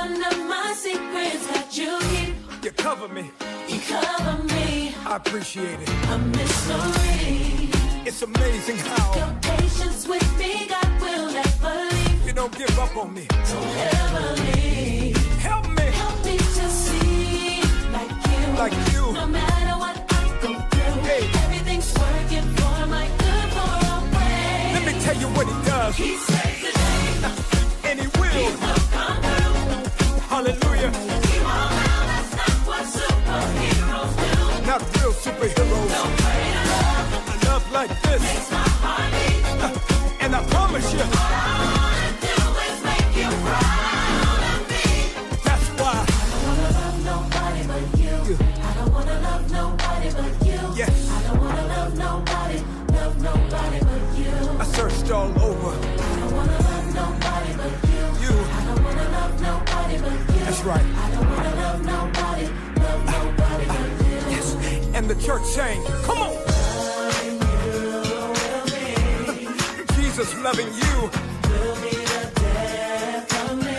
one of my secrets that you keep. You cover me. You cover me. I appreciate it. A mystery. It's amazing how your patience with me, God will never leave. You don't give up on me. Don't ever leave. Help me. Help me to see like you. Like you. No matter what I go through, hey, everything's working for my good for a way. Let me tell you what he does. He saves the day. And he will. He will come through. Hallelujah. Keep on now, that's not what superheroes do. Not real superheroes. No greater love. A love like this makes my heart beat. And I promise you, all I wanna do is make you proud of me. That's why I don't wanna love nobody but you. I don't wanna love nobody but you. Yes. I don't wanna love nobody but you. I searched all over. I don't wanna love nobody but you. You. I don't wanna love nobody but you. That's right. I don't wanna love nobody but you. Yes. And the church sang, come on. Jesus loving you Will be the death of me.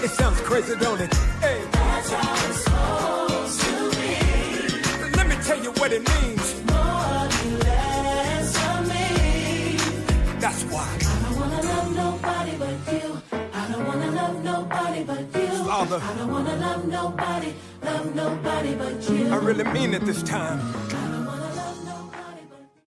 It sounds crazy, don't it? Hey. That's how it's supposed to be. Let me tell you what it means. More or less of me. That's why I don't wanna love nobody but you. I don't wanna love nobody but you. Father, I don't wanna love nobody but you. I really mean it this time. I don't wanna love nobody but you.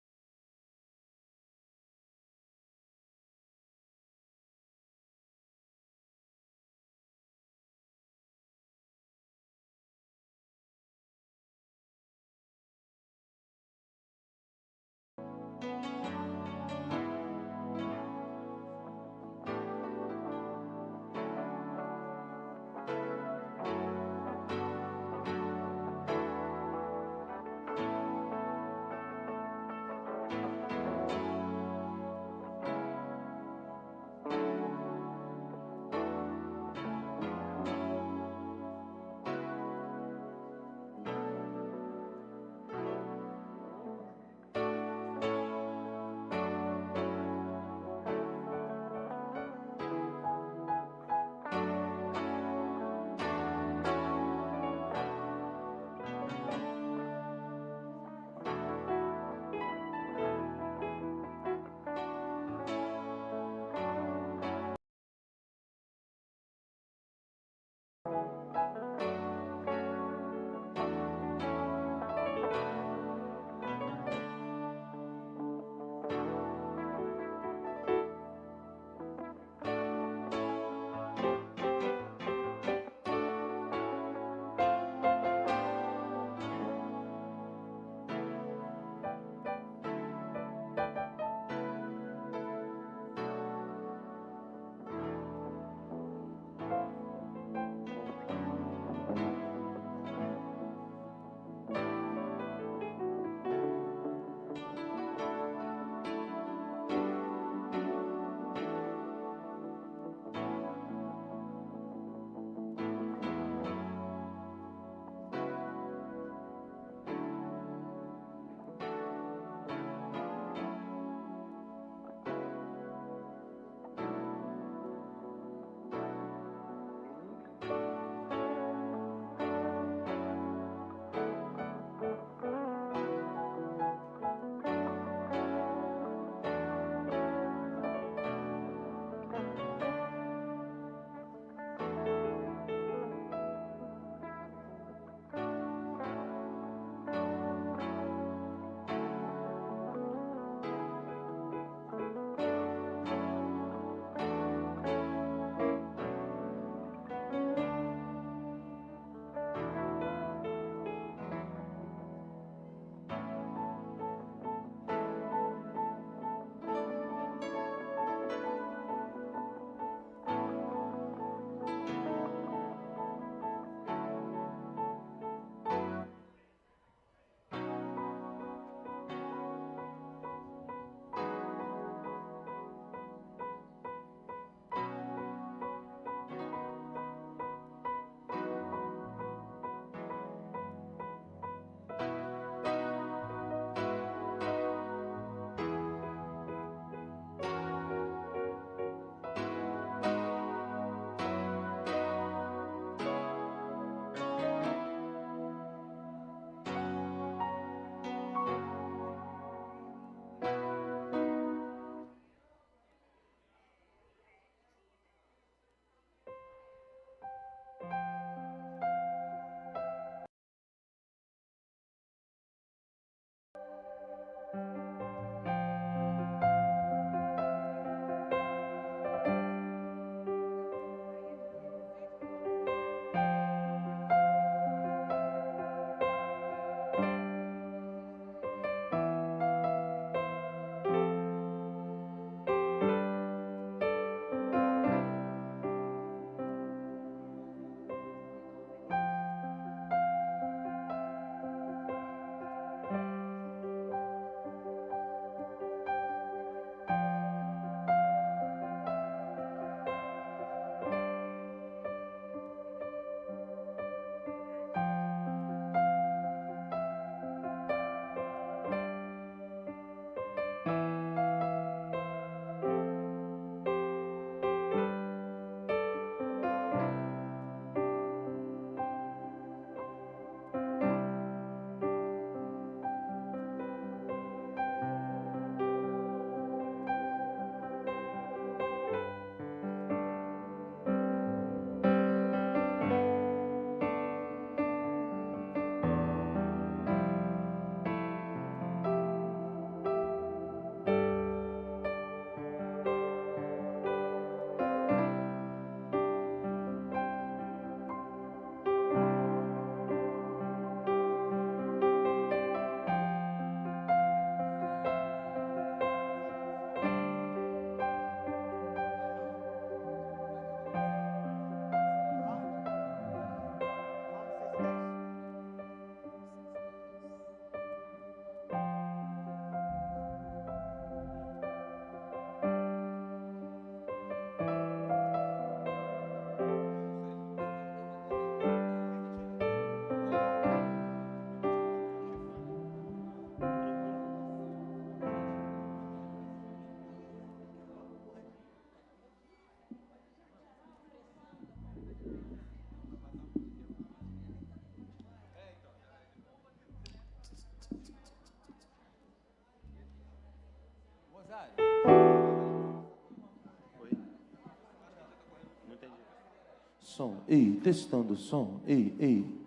som. Ei, testando o som. Ei, ei.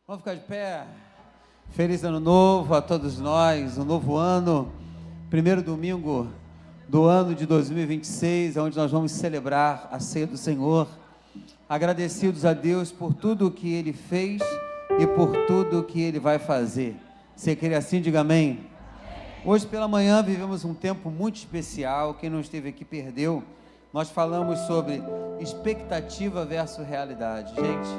Vamos ficar de pé. Feliz ano novo a todos nós, um novo ano, primeiro domingo do ano de 2026, onde nós vamos celebrar a ceia do Senhor, agradecidos a Deus por tudo o que Ele fez e por tudo o que Ele vai fazer. Você crê assim? Diga amém. Hoje pela manhã vivemos um tempo muito especial, quem não esteve aqui perdeu. Nós falamos sobre expectativa versus realidade. Gente,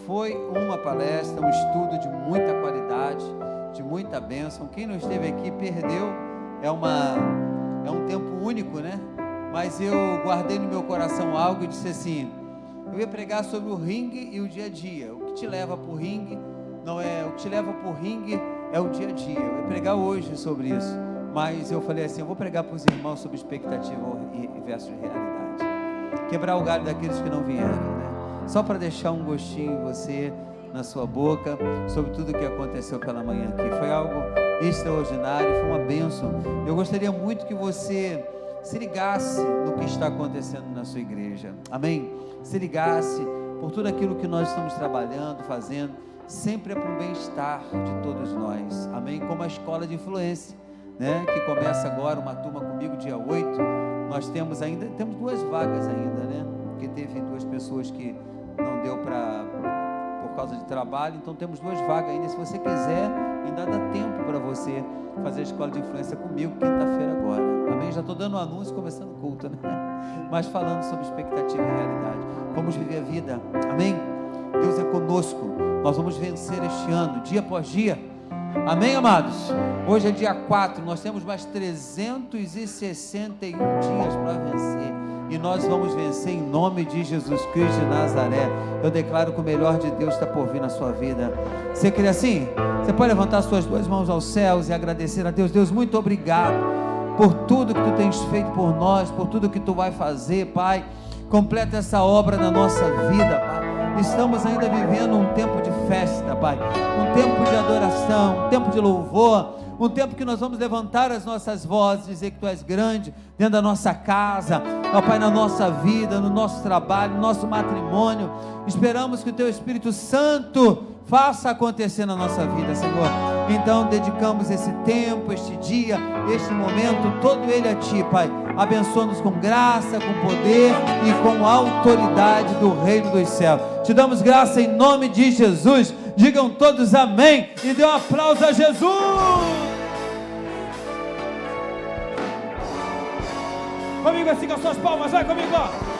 foi uma palestra, um estudo de muita qualidade, de muita bênção. Quem não esteve aqui perdeu, é um tempo único, né? Mas eu guardei no meu coração algo e disse assim: eu ia pregar sobre o ringue e o dia a dia. O que te leva para o ringue não é, o que te leva para o ringue é o dia a dia. Eu ia pregar hoje sobre isso, mas eu falei assim: eu vou pregar para os irmãos sobre expectativa versus realidade. Quebrar o galho daqueles que não vieram, né? Só para deixar um gostinho em você, na sua boca, sobre tudo o que aconteceu pela manhã aqui. Foi algo extraordinário, foi uma bênção. Eu gostaria muito que você se ligasse no que está acontecendo na sua igreja, amém? Se ligasse por tudo aquilo que nós estamos trabalhando, fazendo, sempre é para o bem-estar de todos nós, amém? Como a escola de influência, né? Que começa agora, uma turma comigo dia 8, nós temos 2 vagas ainda, né? Porque teve 2 pessoas que não deu por causa de trabalho, então temos 2 vagas ainda. Se você quiser, ainda dá tempo para você fazer a escola de influência comigo, quinta-feira agora, amém? Já estou dando um anúncio, começando o culto, né? Mas falando sobre expectativa e realidade, vamos viver a vida, amém? Deus é conosco, nós vamos vencer este ano, dia após dia, amém, amados? Hoje é dia 4, nós temos mais 361 dias para vencer, e nós vamos vencer em nome de Jesus Cristo de Nazaré. Eu declaro que o melhor de Deus está por vir na sua vida. Você crê assim? Você pode levantar suas 2 mãos aos céus e agradecer a Deus. Deus, muito obrigado por tudo que Tu tens feito por nós, por tudo que Tu vai fazer, Pai. Completa essa obra na nossa vida, Pai. Estamos ainda vivendo um tempo de festa, Pai, um tempo de adoração, um tempo de louvor, um tempo que nós vamos levantar as nossas vozes, dizer que Tu és grande dentro da nossa casa, ó Pai, na nossa vida, no nosso trabalho, no nosso matrimônio. Esperamos que o Teu Espírito Santo faça acontecer na nossa vida, Senhor. Então dedicamos esse tempo, este dia, este momento, todo ele a Ti, Pai. Abençoa-nos com graça, com poder e com autoridade do reino dos céus. Te damos graça em nome de Jesus. Digam todos amém e dê um aplauso a Jesus. Comigo assim com as suas palmas, vai comigo, ó.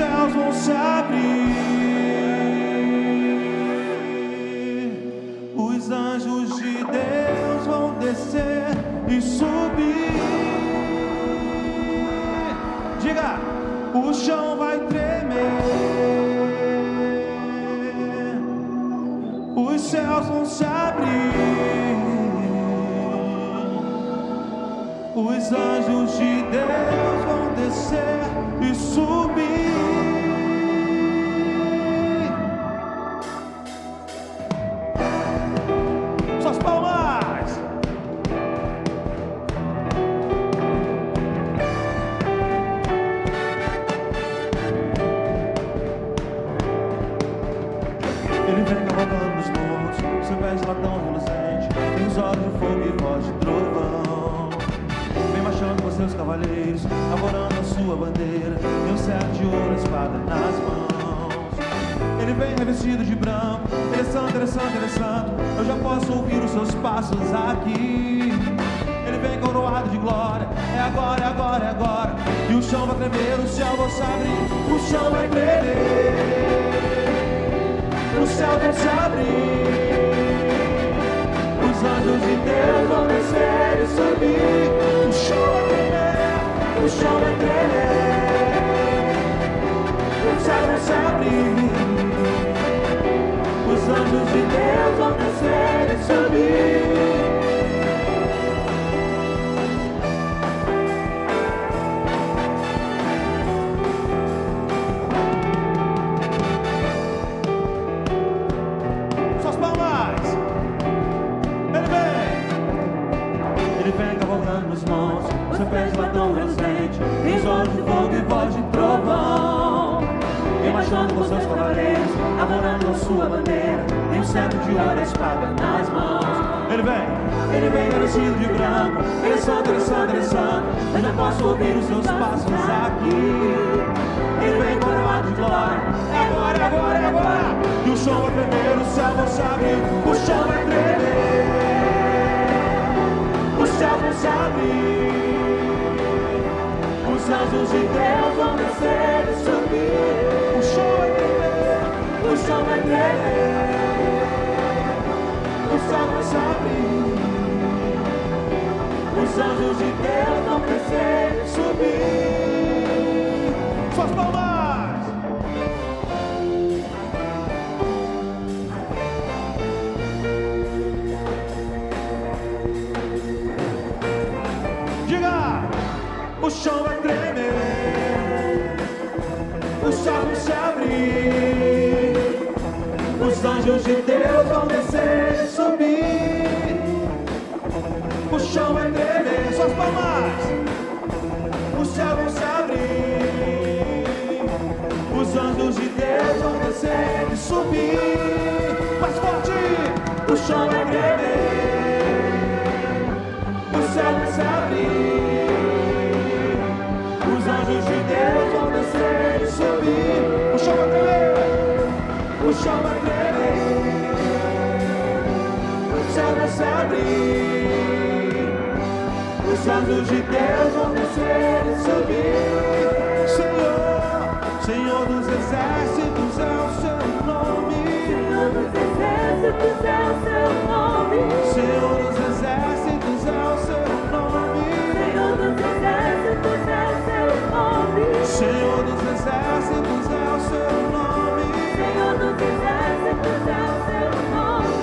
céus vão se abrir, os anjos de Deus vão descer e subir. Diga, o chão vai tremer, os céus vão se abrir, os anjos de Deus vão descer e subir. Suas palmas. Ele vem cavalgando nos montes, seu pé de latão reluzente, tem os olhos de fogo e voz de trovão. Vem marchando com seus cavaleiros, arvorando a sua bandeira, tem um cetro de ouro, a espada nas mãos. Ele vem revestido de branco, ele é santo, ele é santo, ele é santo. Eu já posso ouvir os seus passos aqui. Ele vem coroado de glória, é agora, é agora, é agora. E o chão vai tremer, o céu vai se abrir, o chão vai tremer, o céu vai se abrir, os anjos de Deus vão descer e subir. O chão vai tremer, o chão vai tremer, o céu vai se abrir, os anjos de Deus vão descer e subir. Suas palmas. Ele vem cavalgando nos montes, seu pé de latão reluzente, tem os olhos de fogo e voz de trovão. Vem marchando com seus cavaleiros, arvorando a sua bandeira, tem um cetro de ouro, a espada nas mãos. Ele vem revestido de branco, ele é santo, ele é santo, ele é santo. Eu já posso ouvir os seus passos aqui. Ele vem coroado de glória, é agora, é agora, é agora. E o chão vai tremer, o céu vai se abrir, o chão vai tremer, o céu vai se abrir, os anjos de Deus vão descer e subir. O chão vai tremer, o chão vai tremer, o céu vai se abrir, os anjos de Deus vão descer e subir. Suas palmas. O chão vai tremer, o céu vai se abrir, os anjos de Deus vão descer e subir. O chão vai tremer, suas palmas. O céu vai se abrir, os anjos de Deus vão descer e subir. Mais forte. O chão vai tremer, o céu vai se abrir, os anjos de Deus vão descer e subir. O chão vai tremer, o chão vai tremer, o céu vai se abrir, os anjos de Deus vão descer e subir. Senhor, Senhor dos exércitos é o seu nome. Senhor dos exércitos é o seu nome. Senhor dos exércitos é o seu nome. Senhor dos exércitos é o seu nome. Senhor dos exércitos é o seu nome. Senhor dos exércitos é o seu nome.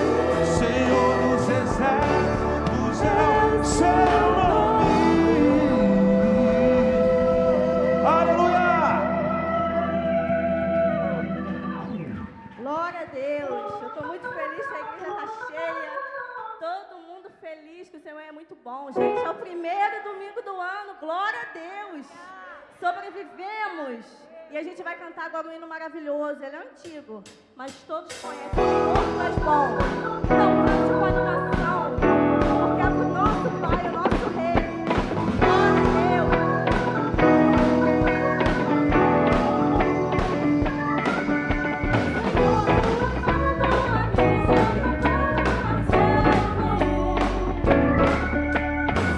Senhor dos exércitos é o seu nome. Aleluia! Glória a Deus. Eu estou muito feliz que a igreja está cheia. Todo mundo feliz que o Senhor é muito bom. Gente, é o primeiro domingo do ano. Glória a Deus. Sobrevivemos. E a gente vai cantar agora um hino maravilhoso. Ele é antigo, mas todos conhecem. Todos nós bom. Então, cante com animação, porque é pro nosso Pai, o nosso Rei. Glória a Deus.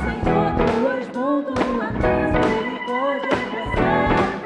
Senhor, tu és bom, tua misericórdia é sempre.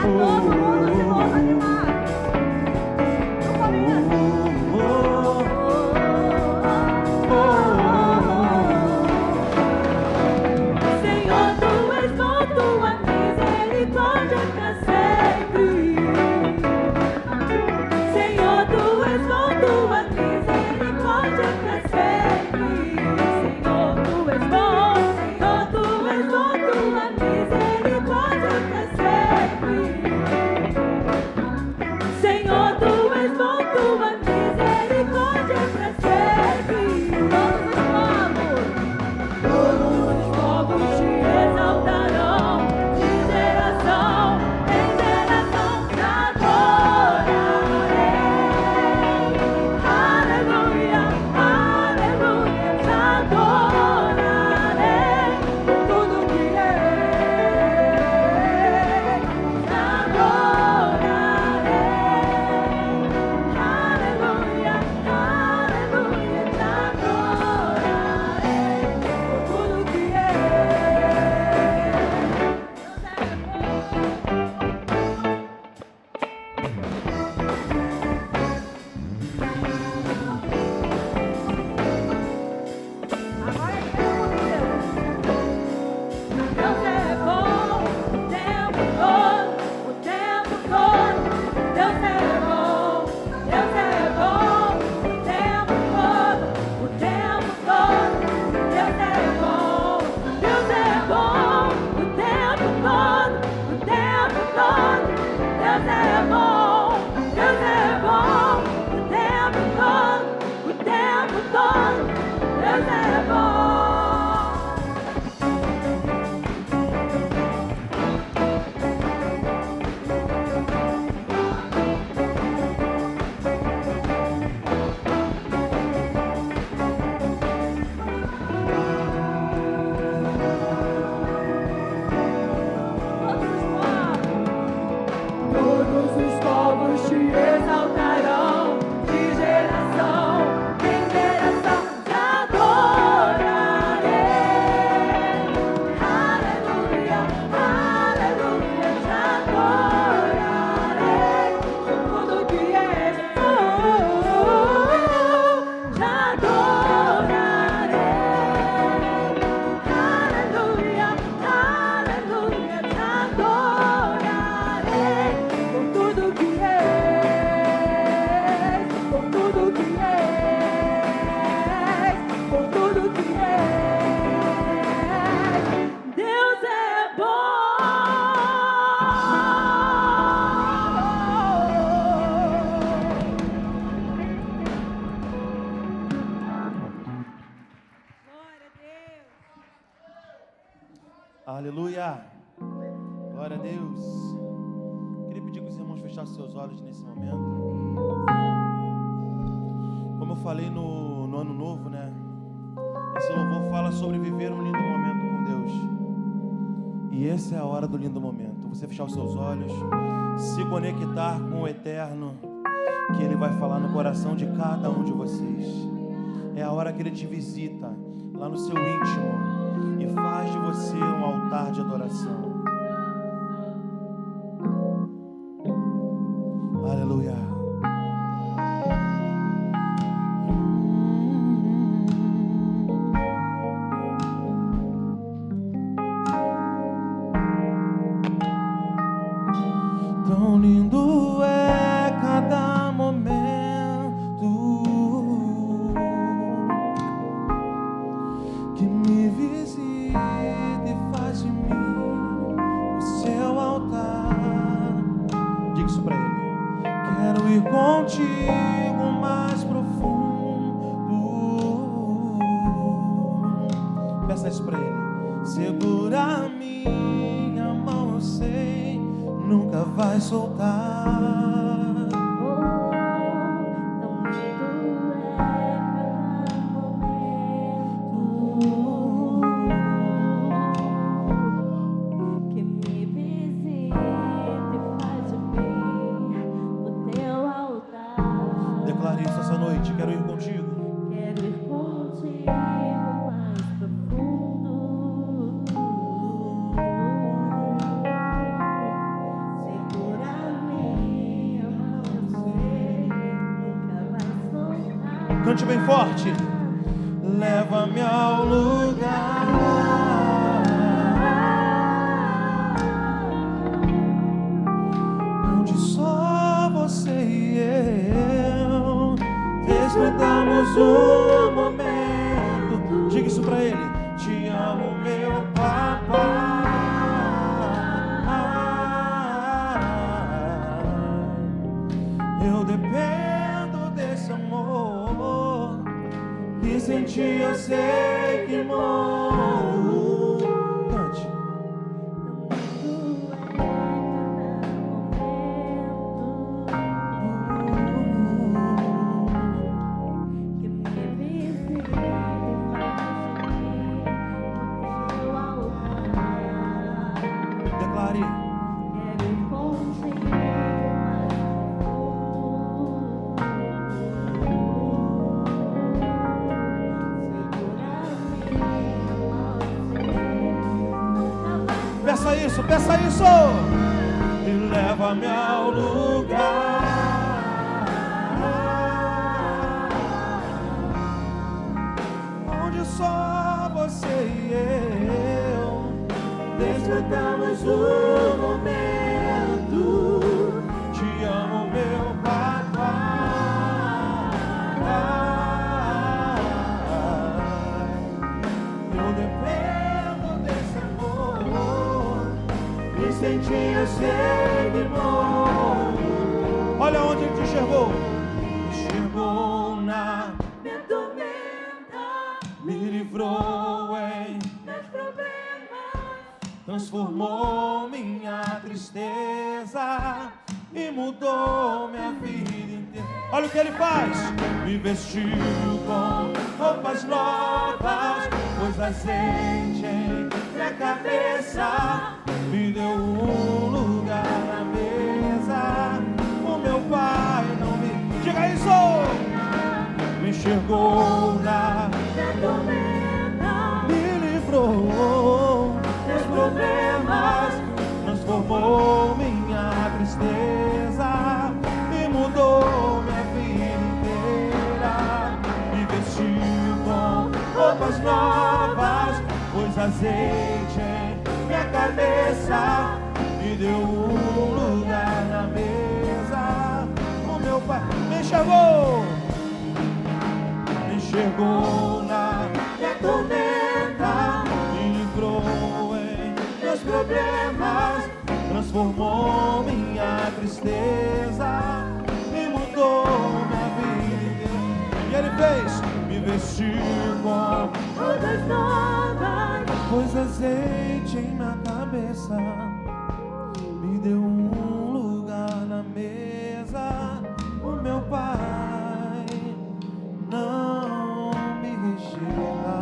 Todo mundo de novo animado. No começo. Senhor, tu és bom, tua misericórdia pra sempre. Senhor, tu és bom, tua misericórdia pra sempre. Senhor, tu és bom, Senhor, tu és bom, tua misericórdia pra sempre. Senhor, tu és bom, tua misericórdia pra sempre. Todos os povos te exaltarão, de geração em geração te adorarei. Aleluia, aleluia, te adorarei por tudo que és, te adorarei. Aleluia, aleluia, te adorarei por tudo que és. Agora é Deus é bom o tempo todo, o tempo todo. Deus é bom, Deus é bom o tempo todo, o tempo todo. Deus é bom, Deus é bom o tempo todo, o tempo todo. Deus é bom, Deus é bom o tempo todo, o tempo todo. Deus é bom. Todos os povos te exaltarão, de geração em geração te adorarei. Aleluia, aleluia, te adorarei por tudo que és. Te adorarei. Aleluia, aleluia, te adorarei por tudo que és, por tudo que és, por tudo que és. Deus é Aleluia. Glória a Deus. Queria pedir que os irmãos fechassem seus olhos nesse momento. Como eu falei no ano novo, né? Esse louvor fala sobre viver um lindo momento com Deus. E essa é a hora do lindo momento. Você fechar os seus olhos, se conectar com o Eterno, que Ele vai falar no coração de cada um de vocês. É a hora que Ele te visita lá no seu íntimo e faz de você um altar de adoração. Aleluia. Tão lindo é cada momento que me visita e faz de mim o seu altar. Diga isso pra Ele. Quero ir contigo mais profundo. Peça isso pra Ele. Segura a minha mão, eu sei, nunca vai soltar. que me visita e faz de mim o teu altar. Declare isso essa noite. Quero ir contigo. Quero ir contigo mais profundo. Segura Cante bem forte. Leva-me ao lugar onde só você e eu desfrutamos o momento. Diga isso pra ele. Te amo, meu papai. Eu dependo desse amor e sem ti eu sei que morro. Cante. Declare. Peça isso, peça isso. E leva-me ao lugar onde só você e eu desfrutamos o momento. Te amo, meu papai. Eu dependo desse amor e sem ti eu sei que morro. Olha onde ele te enxergou. Enxergou na minha tormenta, me livrou em meus problemas, transformou minha tristeza e mudou minha vida inteira. Olha o que ele faz. Me vestiu com roupas novas, pôs azeite em minha cabeça, me deu um lugar na mesa. O meu pai não me... Diga isso! Me enxergou na minha tormenta, me livrou meus problemas, transformou minha tristeza e mudou minha vida inteira. Me vestiu com roupas novas, pôs azeite em minha cabeça, me deu um lugar na mesa. O meu pai me enxergou, me enxergou na minha tormenta, me livrou em meus problemas, transformou minha tristeza e mudou minha vida. E ele fez, me vestiu com roupas novas, pôs azeite em minha cabeça, me deu um lugar na mesa. O meu pai não me rejeita.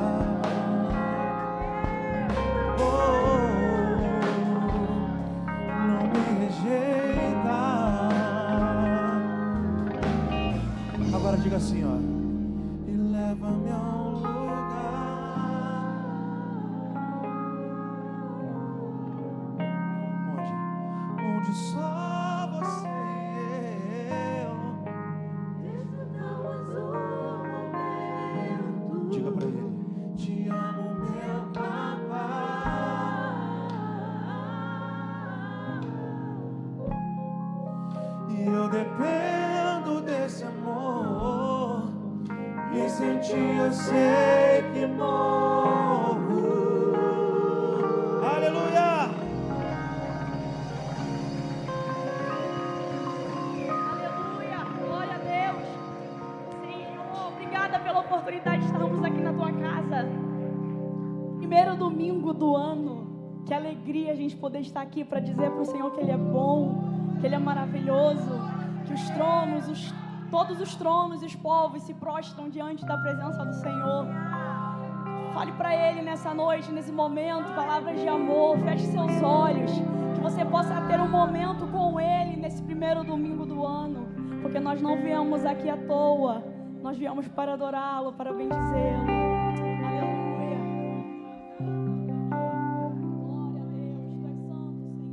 Não me rejeita. Agora diga assim, ó. E leva-me ao lugar onde só você e eu desfrutamos o momento. Diga pra ele. Te amo, meu papai. E eu dependo desse amor e sem ti eu sei que morro. Aleluia! Aleluia, glória a Deus. Senhor, obrigada pela oportunidade de estarmos aqui na tua casa. Primeiro domingo do ano. Que alegria a gente poder estar aqui para dizer para o Senhor que Ele é bom, que Ele é maravilhoso, que os tronos, todos os tronos e os povos se prostram diante da presença do Senhor. Fale para Ele nessa noite, nesse momento, palavras de amor, feche seus olhos, que você possa ter um momento com Ele nesse primeiro domingo do ano, porque nós não viemos aqui à toa, nós viemos para adorá-lo, para bendizê-lo. Aleluia. Glória a Deus, Tu és santo, Senhor.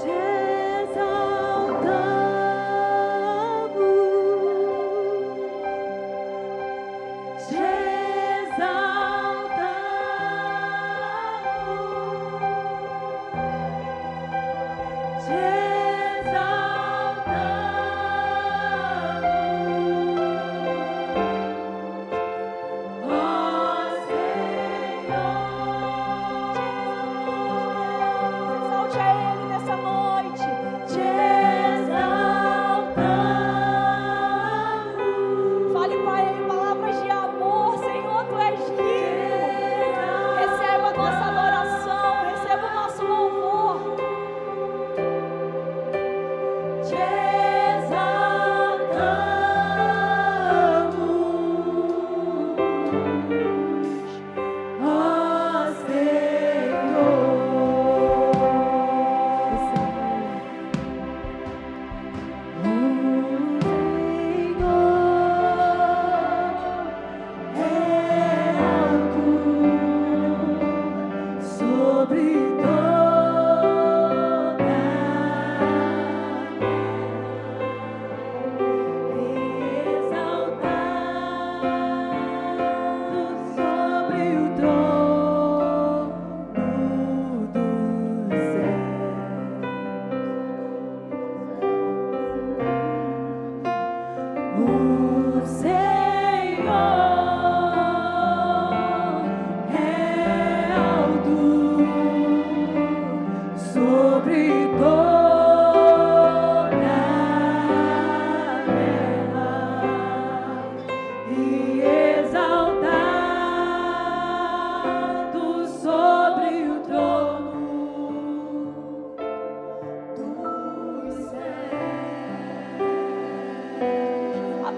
Te exaltamos.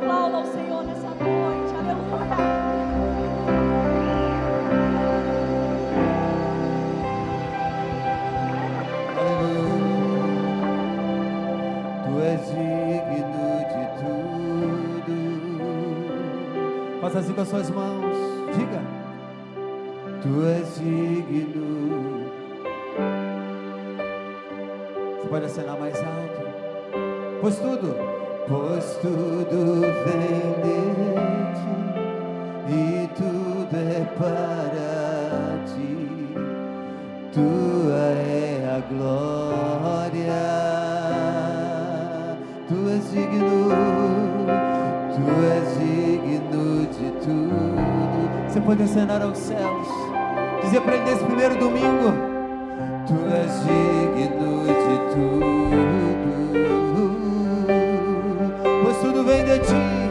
Aplauda ao Senhor nessa noite. Aleluia. Tu és digno de tudo. Faça assim com as suas mãos. Diga. Tu és digno. Você pode acenar mais alto. Pois tudo vem de ti e tudo é para ti. Tua é a glória. Tu és digno de tudo. Você pode acenar aos céus, dizer para ele nesse primeiro domingo: Tu és digno de tudo, pois tudo vem de ti,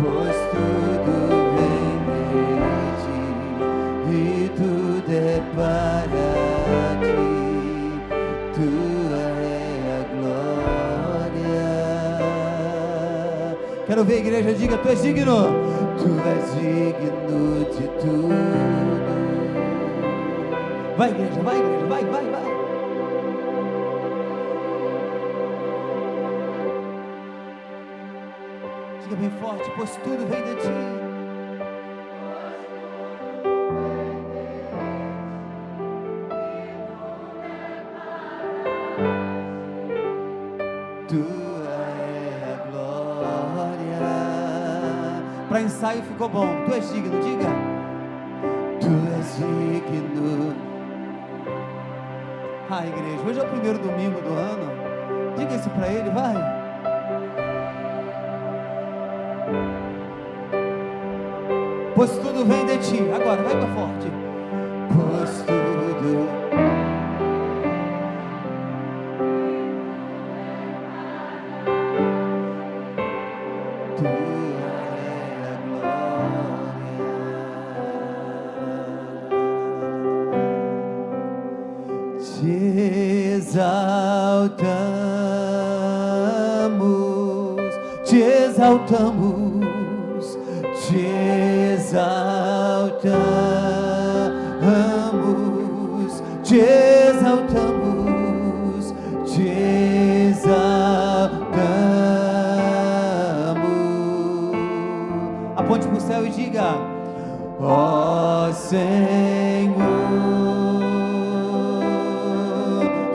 pois tudo vem de ti e tudo é para ti. Tua é a glória. Quero ver a igreja, diga: Tu és digno. Tu és digno de tudo. Vai, igreja, vai, igreja, vai. Diga bem forte: pois tudo vem de ti. Para ensaio ficou bom. Tu és digno, diga. Tu és digno. Ah, igreja, hoje é o primeiro domingo do ano. Diga isso para ele, vai. Pois tudo vem de ti. Agora, vai para forte. Pois tudo. Te exaltamos, te exaltamos, te exaltamos. Aponte para o céu e diga: ó Senhor,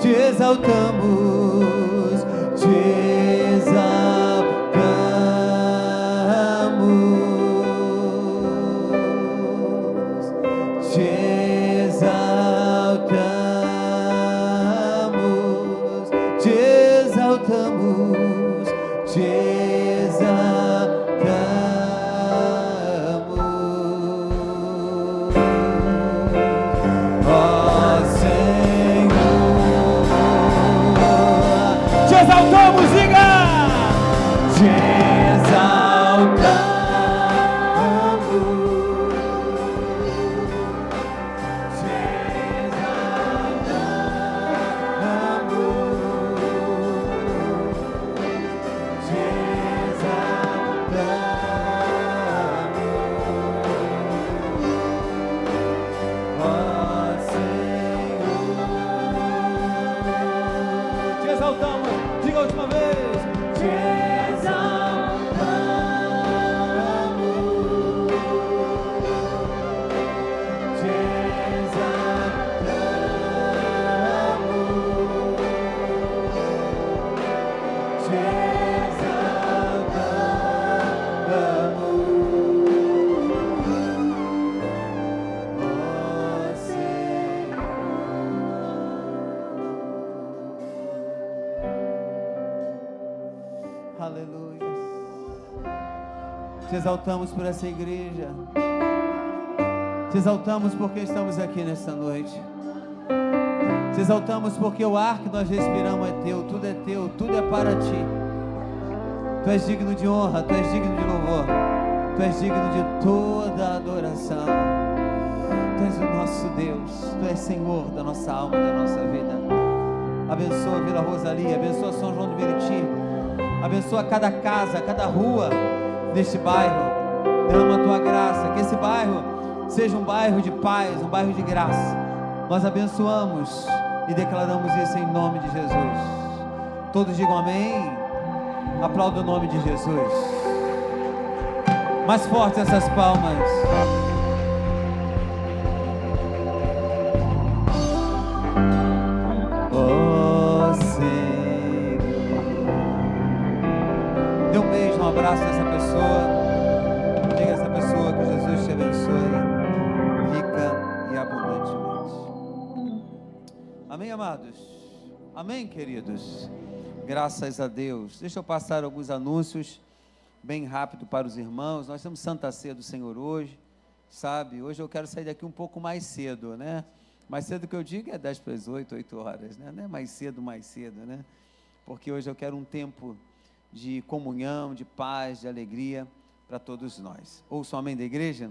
te exaltamos, te Te exaltamos por essa igreja. Te exaltamos porque estamos aqui nesta noite. Te exaltamos porque o ar que nós respiramos é teu, tudo é para ti. Tu és digno de honra, tu és digno de louvor, tu és digno de toda adoração. Tu és o nosso Deus, tu és Senhor da nossa alma, da nossa vida. Abençoa Vila Rosalia, abençoa São João do Meriti, Abençoa cada casa, cada rua deste bairro. Derrama a tua graça, que esse bairro seja um bairro de paz, um bairro de graça. Nós abençoamos e declaramos isso em nome de Jesus. Todos digam amém. Aplauda o nome de Jesus. Mais forte essas palmas. Oh Senhor. Dê um beijo, um abraço nessa pessoa. Diga a essa pessoa que Jesus te abençoe rica e abundantemente. Amém, amados? Amém, queridos? Graças a Deus. Deixa eu passar alguns anúncios bem rápido para os irmãos. Nós temos Santa Ceia do Senhor hoje, sabe? Hoje eu quero sair daqui um pouco mais cedo, né? Mais cedo que eu digo é 10 para as 8, 8 horas, né? Não é mais cedo, né? Porque hoje eu quero um tempo de comunhão, de paz, de alegria para todos nós. Ouçam amém da igreja?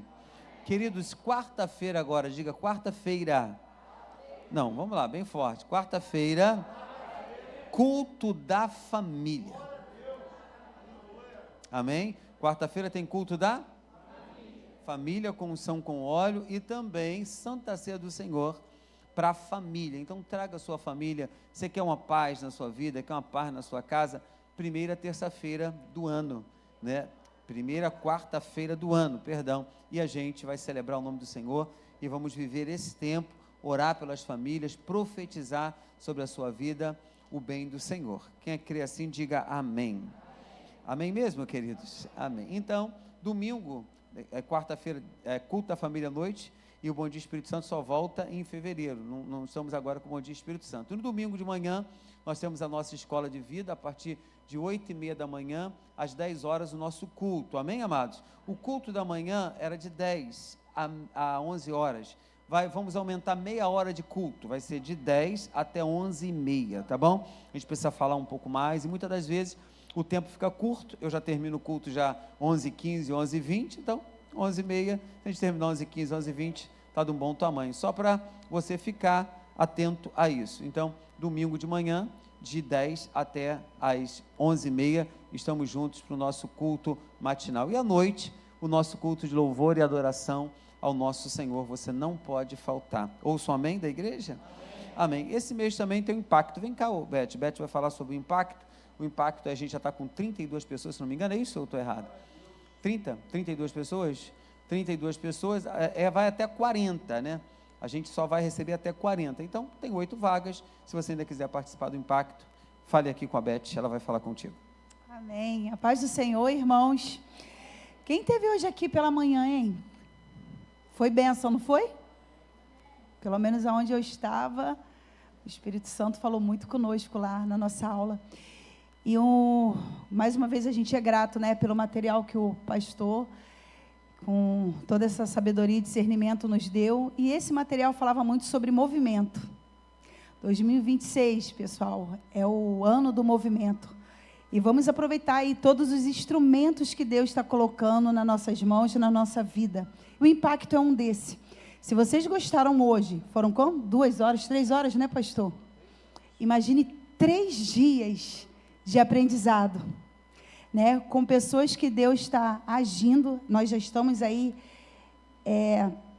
Queridos, quarta-feira agora, diga quarta-feira. Não, vamos lá, bem forte. Quarta-feira, culto da família. Amém? Quarta-feira tem culto da família, com unção com óleo e também Santa Ceia do Senhor para a família. Então traga a sua família. Você quer uma paz na sua vida, quer uma paz na sua casa? Primeira terça-feira do ano, né? Primeira quarta-feira do ano, perdão. E a gente vai celebrar o nome do Senhor e vamos viver esse tempo, orar pelas famílias, profetizar sobre a sua vida o bem do Senhor. Quem crê assim, diga amém. Amém mesmo, queridos? Amém. Então, domingo, quarta-feira, culto da família à noite, e o Bom Dia Espírito Santo só volta em fevereiro, não estamos agora com o Bom Dia Espírito Santo. E no domingo de manhã, nós temos a nossa escola de vida, a partir de 8h30 da manhã, às 10 horas, o nosso culto, amém, amados? O culto da manhã era de 10 a 11 horas, vamos aumentar meia hora de culto, vai ser de 10 até 11h30, tá bom? A gente precisa falar um pouco mais, e muitas das vezes o tempo fica curto, eu já termino o culto já 11h15, 11h20, então 11h30, a gente terminar 11h15, 11h20, está de um bom tamanho, só para você ficar atento a isso. Então, domingo de manhã, de 10 até as 11h30, estamos juntos para o nosso culto matinal. E à noite, o nosso culto de louvor e adoração ao nosso Senhor, você não pode faltar. Ouça o amém da igreja? Amém. Esse mês também tem um impacto. Vem cá, Beth vai falar sobre o impacto. O impacto, a gente já está com 32 pessoas, se não me engano, é isso ou eu estou errado? 32 pessoas? 32 pessoas, vai até 40, né? A gente só vai receber até 40, então tem 8 vagas. Se você ainda quiser participar do impacto, fale aqui com a Beth, ela vai falar contigo. Amém. A paz do Senhor, irmãos. Quem teve hoje aqui pela manhã, hein? Foi bênção, não foi? Pelo menos aonde eu estava, o Espírito Santo falou muito conosco lá na nossa aula. E mais uma vez a gente é grato, né, pelo material que o pastor, com toda essa sabedoria e discernimento, nos deu. E esse material falava muito sobre movimento. 2026, pessoal, é o ano do movimento. E vamos aproveitar aí todos os instrumentos que Deus está colocando nas nossas mãos e na nossa vida. O impacto é um desse. Se vocês gostaram hoje, foram como? 2 horas, 3 horas, né, pastor? Imagine 3 dias de aprendizado, né? Com pessoas que Deus está agindo. Nós já estamos aí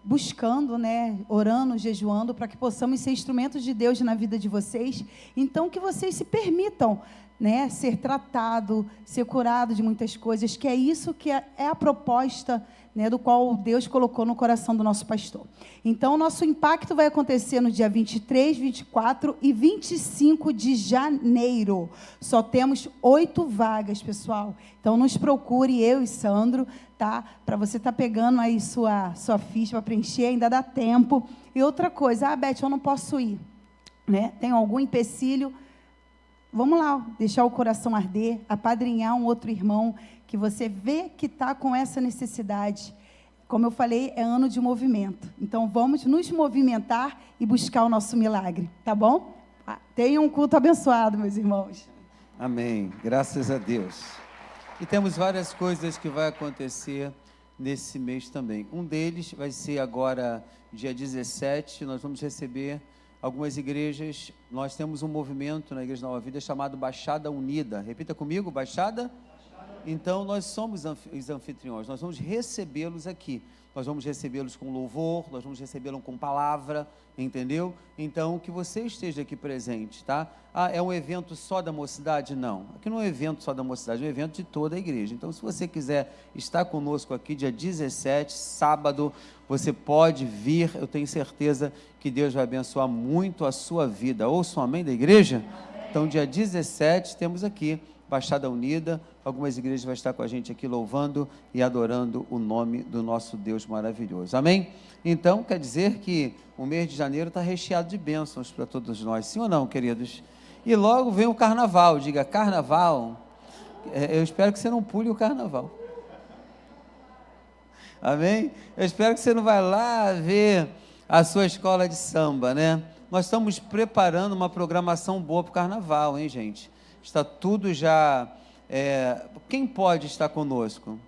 buscando, né? Orando, jejuando, para que possamos ser instrumentos de Deus na vida de vocês. Então, que vocês se permitam, né, ser tratado, ser curado de muitas coisas, que é isso que é a proposta, né, do qual Deus colocou no coração do nosso pastor. Então, o nosso impacto vai acontecer no dia 23, 24 e 25 de janeiro. Só temos 8 vagas, pessoal. Então, nos procure, eu e Sandro, tá? Para você estar pegando aí sua ficha para preencher, ainda dá tempo. E outra coisa, Beth, eu não posso ir, né? Tem algum empecilho? Vamos lá, deixar o coração arder, apadrinhar um outro irmão que você vê que está com essa necessidade. Como eu falei, é ano de movimento. Então, vamos nos movimentar e buscar o nosso milagre, tá bom? Tenham um culto abençoado, meus irmãos. Amém. Graças a Deus. E temos várias coisas que vai acontecer nesse mês também. Um deles vai ser agora, dia 17, nós vamos receber algumas igrejas, nós temos um movimento na Igreja Nova Vida chamado Baixada Unida. Repita comigo, Baixada. Então, nós somos os anfitriões, nós vamos recebê-los aqui. Nós vamos recebê-los com louvor, nós vamos recebê-los com palavra, entendeu? Então, que você esteja aqui presente, tá? Ah, é um evento só da mocidade? Não. Aqui não é um evento só da mocidade, é um evento de toda a igreja. Então, se você quiser estar conosco aqui, dia 17, sábado, você pode vir, eu tenho certeza que Deus vai abençoar muito a sua vida. Ouça um amém da igreja? Então, dia 17, temos aqui Baixada Unida, algumas igrejas vão estar com a gente aqui louvando e adorando o nome do nosso Deus maravilhoso, amém? Então, quer dizer que o mês de janeiro está recheado de bênçãos para todos nós, sim ou não, queridos? E logo vem o carnaval, diga carnaval, eu espero que você não pule o carnaval, amém? Eu espero que você não vai lá ver a sua escola de samba, né? Nós estamos preparando uma programação boa para o carnaval, hein, gente? Está tudo já... quem pode estar conosco?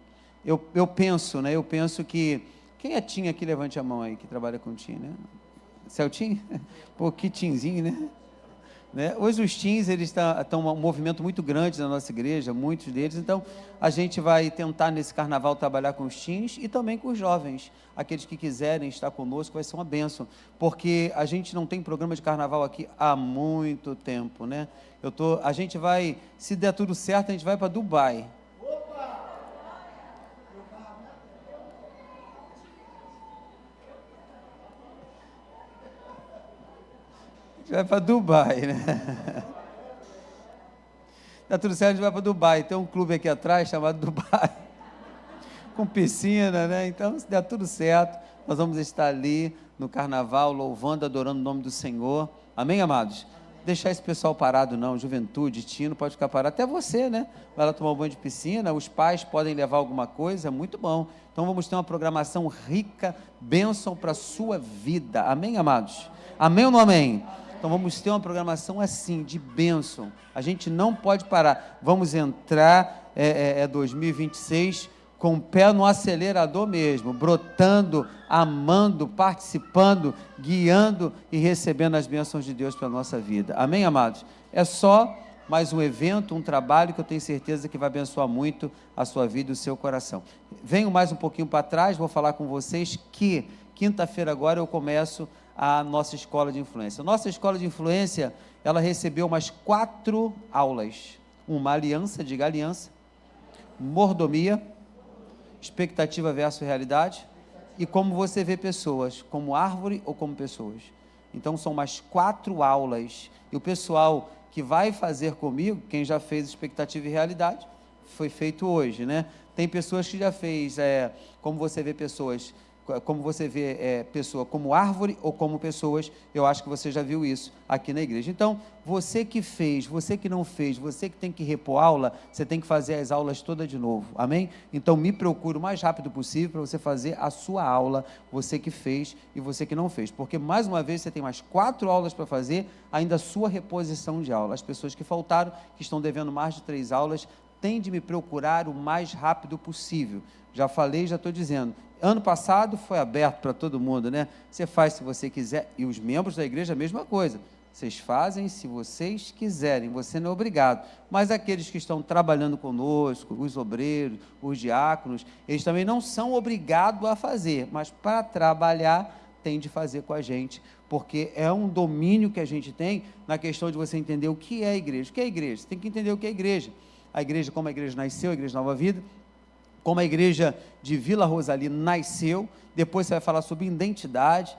Eu penso, né? Eu penso que... Quem é Tim aqui? Levante a mão aí, que trabalha com Tim, né? Você é o Tim? Pô, que Timzinho, né? Hoje os Tins, eles estão um movimento muito grande na nossa igreja, muitos deles, então a gente vai tentar nesse carnaval trabalhar com os Tins e também com os jovens, aqueles que quiserem estar conosco, vai ser uma bênção, porque a gente não tem programa de carnaval aqui há muito tempo, né? A gente vai, se der tudo certo, a gente vai para Dubai. A gente vai para Dubai, né? Dá tudo certo, a gente vai para Dubai. Tem um clube aqui atrás chamado Dubai, com piscina, né? Então, se der tudo certo, nós vamos estar ali no carnaval, louvando, adorando o nome do Senhor. Amém, amados? Deixar esse pessoal parado não, juventude, tino, pode ficar parado, até você, né? Vai lá tomar um banho de piscina, os pais podem levar alguma coisa, muito bom. Então vamos ter uma programação rica, bênção para a sua vida, amém, amados? Amém ou não amém? Então vamos ter uma programação assim, de bênção, a gente não pode parar, vamos entrar, 2026, com o pé no acelerador mesmo, brotando, amando, participando, guiando e recebendo as bênçãos de Deus para a nossa vida. Amém, amados? É só mais um evento, um trabalho que eu tenho certeza que vai abençoar muito a sua vida e o seu coração. Venho mais um pouquinho para trás, vou falar com vocês que quinta-feira agora eu começo a nossa escola de influência. Nossa escola de influência, ela recebeu umas 4 aulas. Uma aliança, diga aliança, mordomia, expectativa versus realidade, e como você vê pessoas, como árvore ou como pessoas. Então são mais 4 aulas, e o pessoal que vai fazer comigo, quem já fez expectativa e realidade, foi feito hoje, né? Tem pessoas que já fez, como você vê pessoas, como você vê pessoa como árvore ou como pessoas, eu acho que você já viu isso aqui na igreja. Então, você que fez, você que não fez, você que tem que repor aula, você tem que fazer as aulas todas de novo, amém? Então, me procure o mais rápido possível para você fazer a sua aula, você que fez e você que não fez, porque mais uma vez você tem mais 4 aulas para fazer, ainda a sua reposição de aula. As pessoas que faltaram, que estão devendo mais de 3 aulas, tem de me procurar o mais rápido possível. Já falei, já estou dizendo. Ano passado foi aberto para todo mundo, né? Você faz se você quiser, e os membros da igreja a mesma coisa. Vocês fazem se vocês quiserem, você não é obrigado. Mas aqueles que estão trabalhando conosco, os obreiros, os diáconos, eles também não são obrigados a fazer, mas para trabalhar tem de fazer com a gente, porque é um domínio que a gente tem na questão de você entender o que é a igreja. O que é a igreja? Você tem que entender o que é a igreja. A igreja, como a igreja nasceu, a igreja Nova Vida, como a igreja de Vila Rosalina nasceu, depois você vai falar sobre identidade,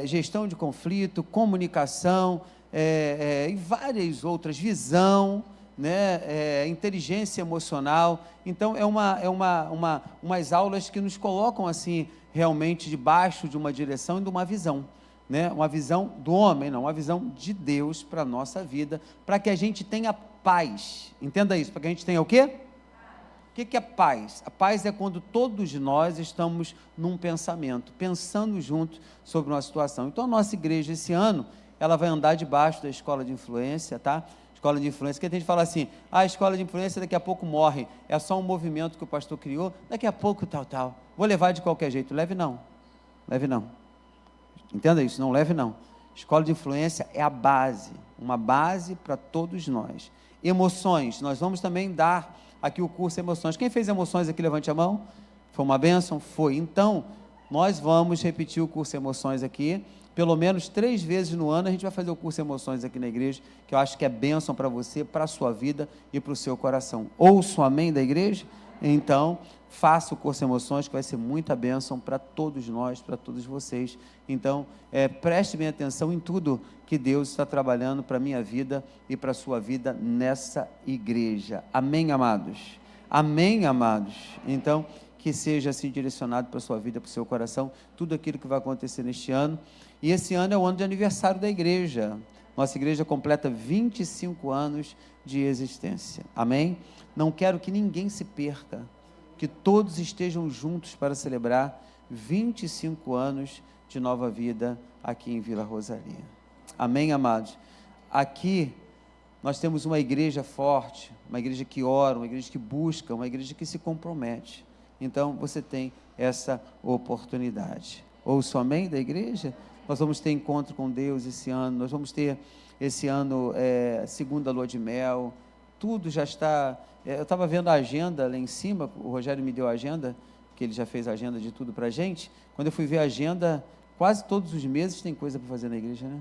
gestão de conflito, comunicação, e várias outras, visão, né, inteligência emocional. Então, umas aulas que nos colocam assim, realmente debaixo de uma direção e de uma visão, né, uma visão do homem, não, uma visão de Deus para a nossa vida, para que a gente tenha paz, entenda isso, para que a gente tenha o quê? O que é paz? A paz é quando todos nós estamos num pensamento, pensando juntos sobre uma situação. Então, a nossa igreja, esse ano, ela vai andar debaixo da escola de influência, tá? Escola de influência, que a gente fala assim, a escola de influência daqui a pouco morre, é só um movimento que o pastor criou, daqui a pouco tal, vou levar de qualquer jeito. Leve não, entenda isso, não leve não. Escola de influência é a base, uma base para todos nós. Emoções, nós vamos também dar aqui o curso Emoções. Quem fez Emoções aqui, levante a mão. Foi uma bênção? Foi. Então, nós vamos repetir o curso Emoções aqui, pelo menos 3 vezes no ano a gente vai fazer o curso Emoções aqui na igreja, que eu acho que é bênção para você, para a sua vida e para o seu coração. Ouço o amém da igreja? Então, faça o curso Emoções, que vai ser muita bênção para todos nós, para todos vocês. Então, preste bem atenção em tudo que Deus está trabalhando para a minha vida e para a sua vida nessa igreja. Amém, amados? Amém, amados? Então, que seja assim direcionado para a sua vida, para o seu coração, tudo aquilo que vai acontecer neste ano. E esse ano é o ano de aniversário da igreja. Nossa igreja completa 25 anos de existência. Amém? Não quero que ninguém se perca, que todos estejam juntos para celebrar 25 anos de nova vida aqui em Vila Rosalia. Amém, amados? Aqui nós temos uma igreja forte, uma igreja que ora, uma igreja que busca, uma igreja que se compromete. Então, você tem essa oportunidade. Ouça o amém da igreja? Nós vamos ter encontro com Deus esse ano, nós vamos ter esse ano segunda lua de mel, tudo já está... eu estava vendo a agenda lá em cima, o Rogério me deu a agenda, que ele já fez a agenda de tudo para a gente. Quando eu fui ver a agenda, quase todos os meses tem coisa para fazer na igreja, né?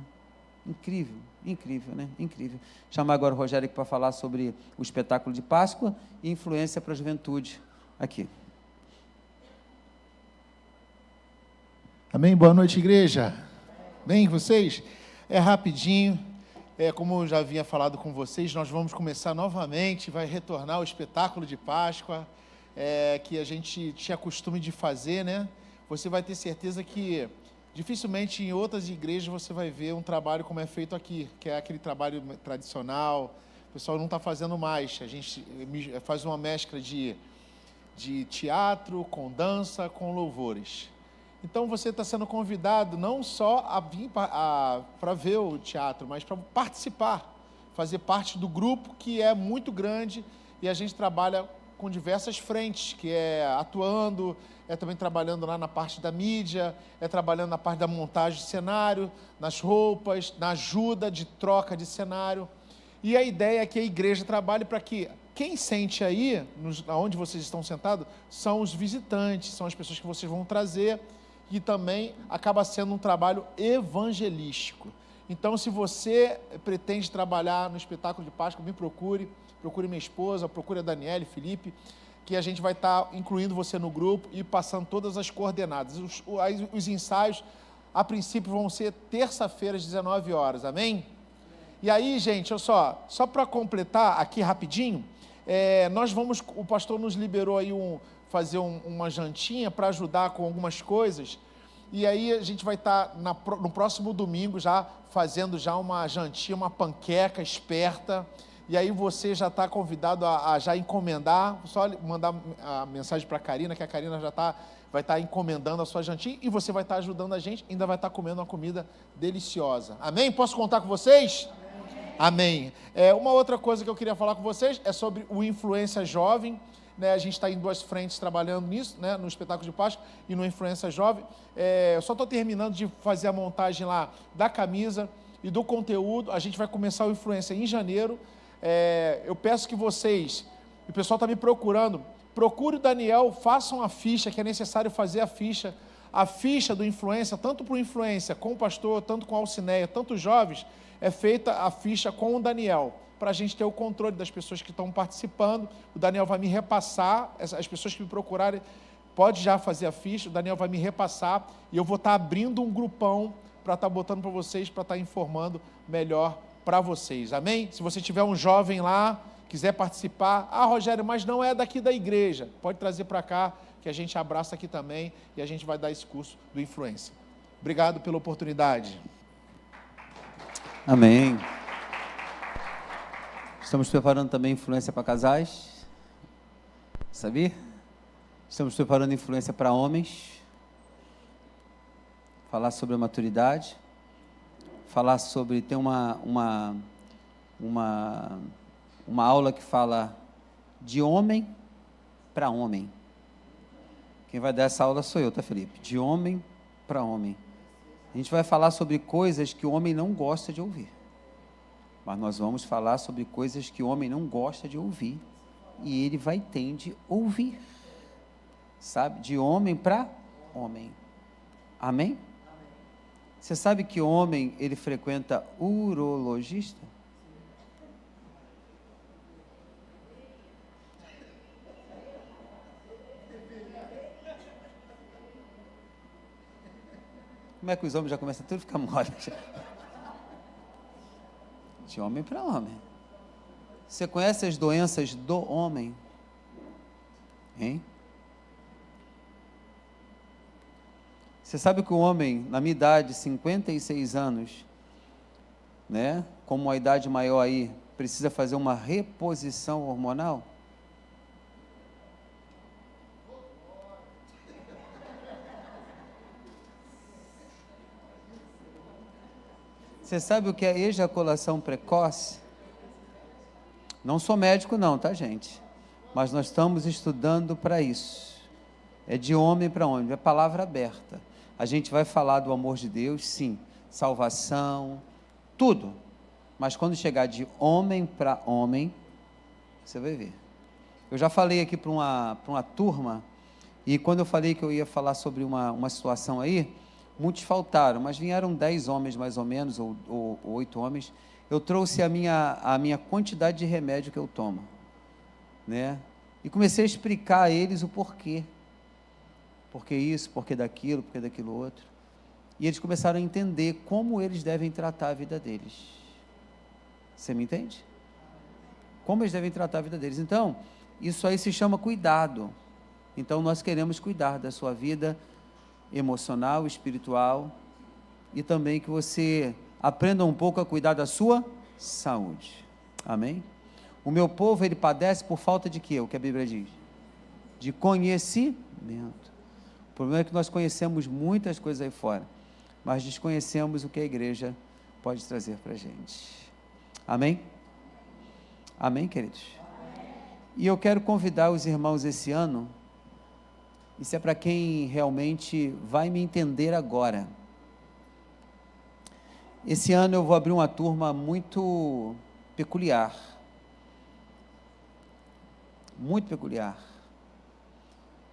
Incrível, incrível, né? Incrível. Chamar agora o Rogério aqui para falar sobre o espetáculo de Páscoa e influência para a juventude aqui. Amém? Boa noite, igreja. Bem, vocês? É rapidinho. Como eu já havia falado com vocês, nós vamos começar novamente, vai retornar o espetáculo de Páscoa, que a gente tinha costume de fazer, né? Você vai ter certeza que dificilmente em outras igrejas você vai ver um trabalho como é feito aqui, que é aquele trabalho tradicional. O pessoal não está fazendo mais. A gente faz uma mescla de teatro, com dança, com louvores. Então você está sendo convidado não só a vir para ver o teatro, mas para participar, fazer parte do grupo que é muito grande e a gente trabalha com diversas frentes, que é atuando, também trabalhando lá na parte da mídia, trabalhando na parte da montagem de cenário, nas roupas, na ajuda de troca de cenário. E a ideia é que a igreja trabalhe para que quem sente aí, onde vocês estão sentados, são os visitantes, são as pessoas que vocês vão trazer, e também acaba sendo um trabalho evangelístico. Então, se você pretende trabalhar no espetáculo de Páscoa, me procure minha esposa, procure a Daniele, Felipe, que a gente vai estar incluindo você no grupo e passando todas as coordenadas. Os ensaios, a princípio, vão ser terça-feira às 19 horas, amém? E aí, gente, só para completar aqui rapidinho, o pastor nos liberou aí fazer uma jantinha para ajudar com algumas coisas, e aí a gente vai estar no próximo domingo já fazendo já uma jantinha, uma panqueca esperta, e aí você já está convidado a já encomendar, só mandar a mensagem para a Karina, que a Karina vai estar encomendando a sua jantinha, e você vai estar ajudando a gente, ainda vai estar comendo uma comida deliciosa, amém? Posso contar com vocês? Amém. Uma outra coisa que eu queria falar com vocês é sobre o Influência Jovem, né? A gente está em 2 frentes trabalhando nisso, né? No espetáculo de Páscoa e no Influência Jovem. Eu só estou terminando de fazer a montagem lá da camisa e do conteúdo. A gente vai começar o Influência em janeiro. Eu peço que vocês, o pessoal está me procurando, procure o Daniel, façam a ficha, que é necessário fazer a ficha do Influência, tanto para o Influência com o pastor, tanto com a Alcineia, tanto os jovens, é feita a ficha com o Daniel, para a gente ter o controle das pessoas que estão participando. O Daniel vai me repassar, as pessoas que me procurarem, pode já fazer a ficha, o Daniel vai me repassar, e eu vou estar abrindo um grupão para estar botando para vocês, para estar informando melhor para vocês, amém? Se você tiver um jovem lá, quiser participar, Rogério, mas não é daqui da igreja, pode trazer para cá, que a gente abraça aqui também, e a gente vai dar esse curso do Influência. Obrigado pela oportunidade. Amém. Estamos preparando também influência para casais, sabia? Estamos preparando influência para homens, falar sobre a maturidade, falar sobre, tem uma aula que fala de homem para homem. Quem vai dar essa aula sou eu, tá, Felipe? De homem para homem. A gente vai falar sobre coisas que o homem não gosta de ouvir. Mas nós vamos falar sobre coisas que o homem não gosta de ouvir. E ele vai ter de ouvir. Sabe? De homem para homem. Amém? Você sabe que homem, ele frequenta urologista? Como é que os homens já começam tudo a ficar mole? De homem para homem. Você conhece as doenças do homem? Hein? Você sabe que o homem, na minha idade, 56 anos, né, como uma idade maior aí, precisa fazer uma reposição hormonal? Você sabe o que é ejaculação precoce? Não sou médico não, tá, gente? Mas nós estamos estudando para isso. É de homem para homem, é palavra aberta. A gente vai falar do amor de Deus, sim, salvação, tudo. Mas quando chegar de homem para homem, você vai ver. Eu já falei aqui para uma turma, e quando eu falei que eu ia falar sobre uma situação aí, muitos faltaram, mas vieram 10 homens mais ou menos, ou 8 homens. Eu trouxe a minha quantidade de remédio que eu tomo, né? E comecei a explicar a eles o porquê. Porquê isso, porquê daquilo outro. E eles começaram a entender como eles devem tratar a vida deles. Você me entende? Como eles devem tratar a vida deles. Então, isso aí se chama cuidado. Então, nós queremos cuidar da sua vida emocional, espiritual, e também que você aprenda um pouco a cuidar da sua saúde. Amém? O meu povo, ele padece por falta de quê? O que a Bíblia diz? De conhecimento. O problema é que nós conhecemos muitas coisas aí fora, mas desconhecemos o que a igreja pode trazer para a gente. Amém? Amém, queridos? Amém. E eu quero convidar os irmãos esse ano. Isso é para quem realmente vai me entender agora. Esse ano eu vou abrir uma turma muito peculiar. Muito peculiar.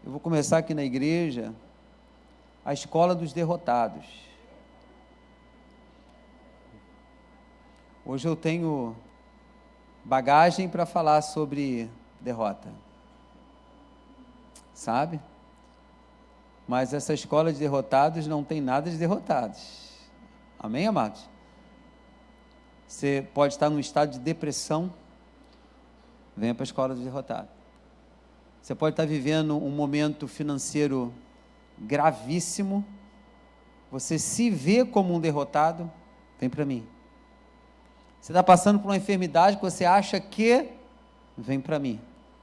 Eu vou começar aqui na igreja a escola dos derrotados. Hoje eu tenho bagagem para falar sobre derrota. Sabe? Mas essa escola de derrotados não tem nada de derrotados. Amém, amados? Você pode estar num estado de depressão, venha para a escola dos derrotados. Você pode estar vivendo um momento financeiro gravíssimo, você se vê como um derrotado, vem para mim. Você está passando por uma enfermidade que você acha que, vem para mim.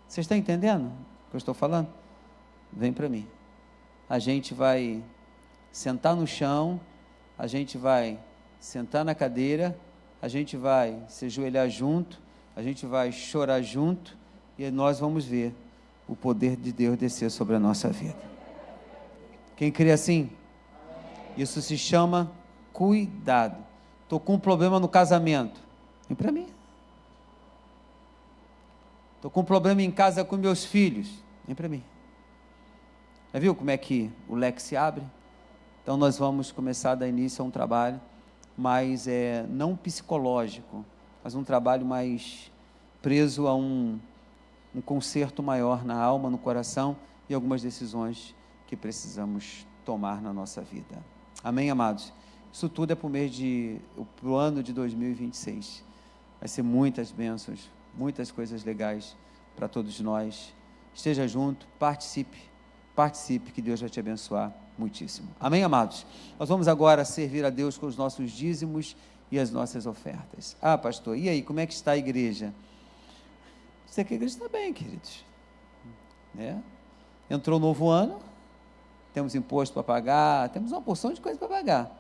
Você está entendendo o que eu estou falando? Vem para mim. A gente vai sentar no chão, a gente vai sentar na cadeira, a gente vai se ajoelhar junto, a gente vai chorar junto, e nós vamos ver o poder de Deus descer sobre a nossa vida. Quem crê assim? Isso se chama cuidado. Estou com um problema no casamento, vem para mim. Estou com um problema em casa com meus filhos, vem para mim. Já viu como é que o leque se abre? Então nós vamos começar a dar início a um trabalho, mas não psicológico, mas um trabalho mais preso a um conserto maior na alma, no coração, e algumas decisões que precisamos tomar na nossa vida. Amém, amados? Isso tudo é para o ano de 2026. Vai ser muitas bênçãos, muitas coisas legais para todos nós. Esteja junto, participe, que Deus vai te abençoar muitíssimo. Amém, amados? Nós vamos agora servir a Deus com os nossos dízimos e as nossas ofertas. Ah, pastor, e aí, como é que está a igreja? Você que a igreja está bem, queridos. Entrou o novo ano, temos imposto para pagar, temos uma porção de coisa para pagar.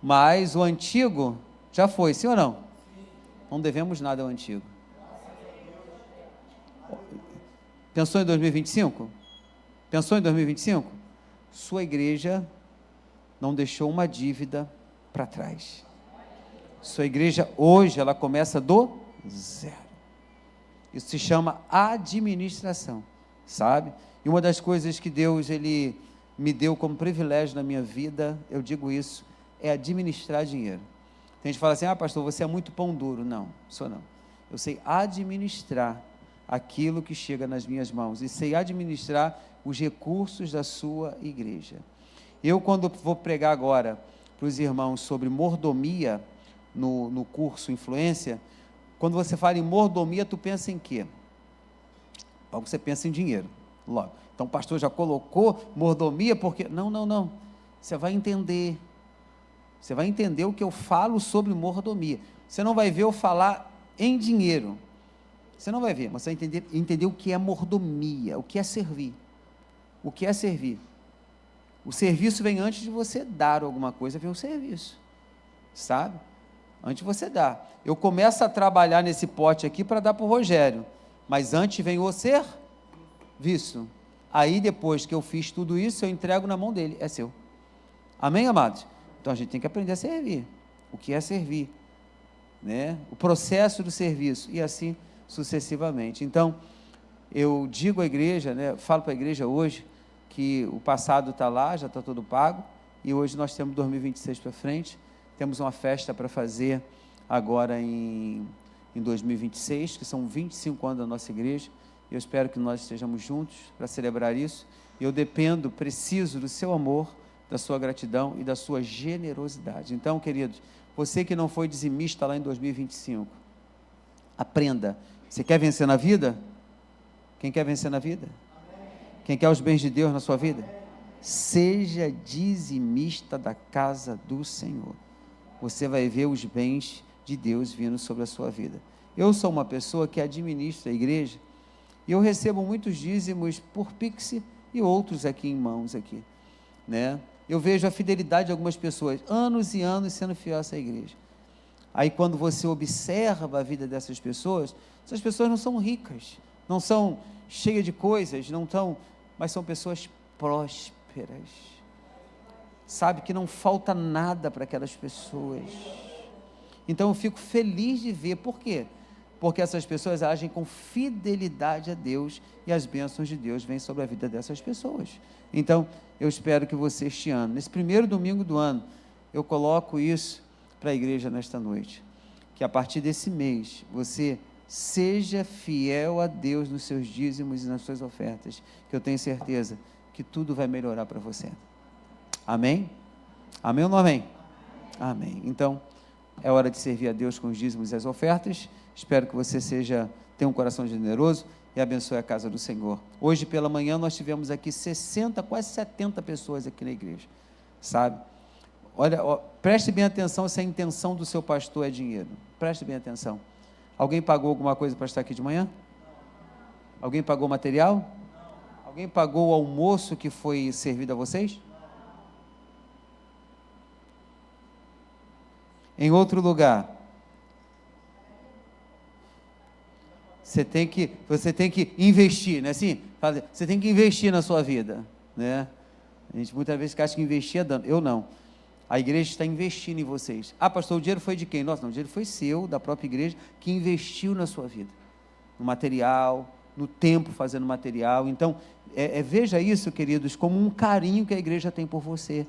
Mas o antigo já foi, sim ou não? Não devemos nada ao antigo. Pensou em 2025? Pensou em 2025? Sua igreja não deixou uma dívida para trás. Sua igreja hoje, ela começa do zero. Isso se chama administração, sabe? E uma das coisas que Deus, Ele me deu como privilégio na minha vida, eu digo isso, é administrar dinheiro. Tem gente que fala assim, pastor, você é muito pão duro. Não, sou não. Eu sei administrar aquilo que chega nas minhas mãos e sei administrar os recursos da sua igreja. Eu, quando vou pregar agora para os irmãos sobre mordomia, no curso Influência, quando você fala em mordomia, tu pensa em quê? Logo você pensa em dinheiro, logo. Então o pastor já colocou mordomia, porque... Não. Você vai entender o que eu falo sobre mordomia. Você não vai ver eu falar em dinheiro. Você não vai ver, mas você vai entender o que é mordomia, o que é servir. O que é servir? O serviço vem antes de você dar alguma coisa, vem o serviço, sabe? Antes de você dar. Eu começo a trabalhar nesse pote aqui para dar para o Rogério, mas antes vem o serviço. Aí depois que eu fiz tudo isso, eu entrego na mão dele, é seu. Amém, amados? Então a gente tem que aprender a servir. O que é servir? Né? O processo do serviço, e assim sucessivamente. Então, eu digo à igreja, né, falo para a igreja hoje, que o passado está lá, já está todo pago, e hoje nós temos 2026 para frente, temos uma festa para fazer agora em 2026, que são 25 anos da nossa igreja, e eu espero que nós estejamos juntos para celebrar isso, e eu preciso do seu amor, da sua gratidão e da sua generosidade. Então, queridos, você que não foi dizimista lá em 2025, aprenda. Você quer vencer na vida? Quem quer vencer na vida? Quem quer os bens de Deus na sua vida? Seja dizimista da casa do Senhor. Você vai ver os bens de Deus vindo sobre a sua vida. Eu sou uma pessoa que administra a igreja e eu recebo muitos dízimos por Pix e outros aqui em mãos aqui, né? Eu vejo a fidelidade de algumas pessoas, anos e anos sendo fiel a essa igreja. Aí quando você observa a vida dessas pessoas, essas pessoas não são ricas, não são cheias de coisas, mas são pessoas prósperas, sabe, que não falta nada para aquelas pessoas. Então eu fico feliz de ver, por quê? Porque essas pessoas agem com fidelidade a Deus e as bênçãos de Deus vêm sobre a vida dessas pessoas. Então, eu espero que você este ano, nesse primeiro domingo do ano, eu coloco isso para a igreja nesta noite, que a partir desse mês, você seja fiel a Deus nos seus dízimos e nas suas ofertas, que eu tenho certeza que tudo vai melhorar para você. Amém? Amém ou não amém? Amém. Então, é hora de servir a Deus com os dízimos e as ofertas. Espero que você tenha um coração generoso e abençoe a casa do Senhor. Hoje pela manhã nós tivemos aqui 60, quase 70 pessoas aqui na igreja, sabe? Olha, preste bem atenção se a intenção do seu pastor é dinheiro. Preste bem atenção. Alguém pagou alguma coisa para estar aqui de manhã? Alguém pagou material? Alguém pagou o almoço que foi servido a vocês? Em outro lugar, você tem que investir, não é assim? Você tem que investir na sua vida, né? A gente muitas vezes acha que investir é dano. Eu não. A igreja está investindo em vocês. Pastor, o dinheiro foi de quem? Nossa, não, o dinheiro foi seu, da própria igreja, que investiu na sua vida, no material, no tempo fazendo material. Então, veja isso, queridos, como um carinho que a igreja tem por você.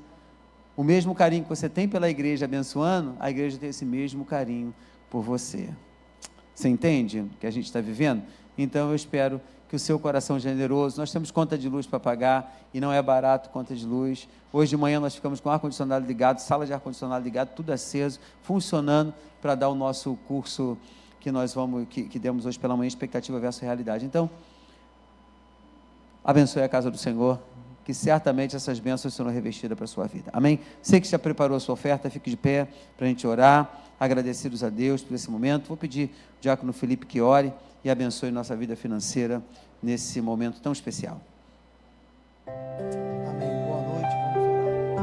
O mesmo carinho que você tem pela igreja abençoando, a igreja tem esse mesmo carinho por você. Você entende o que a gente está vivendo? Então eu espero que o seu coração generoso, nós temos conta de luz para pagar, e não é barato conta de luz. Hoje de manhã nós ficamos com ar-condicionado ligado, sala de ar-condicionado ligado, tudo aceso, funcionando para dar o nosso curso que demos hoje pela manhã, expectativa versus realidade. Então, abençoe a casa do Senhor, que certamente essas bênçãos serão revestidas para a sua vida. Amém? Você que já preparou a sua oferta, fique de pé para a gente orar, agradecidos a Deus por esse momento. Vou pedir ao diácono Felipe que ore e abençoe nossa vida financeira nesse momento tão especial. Amém. Boa noite. Vamos orar.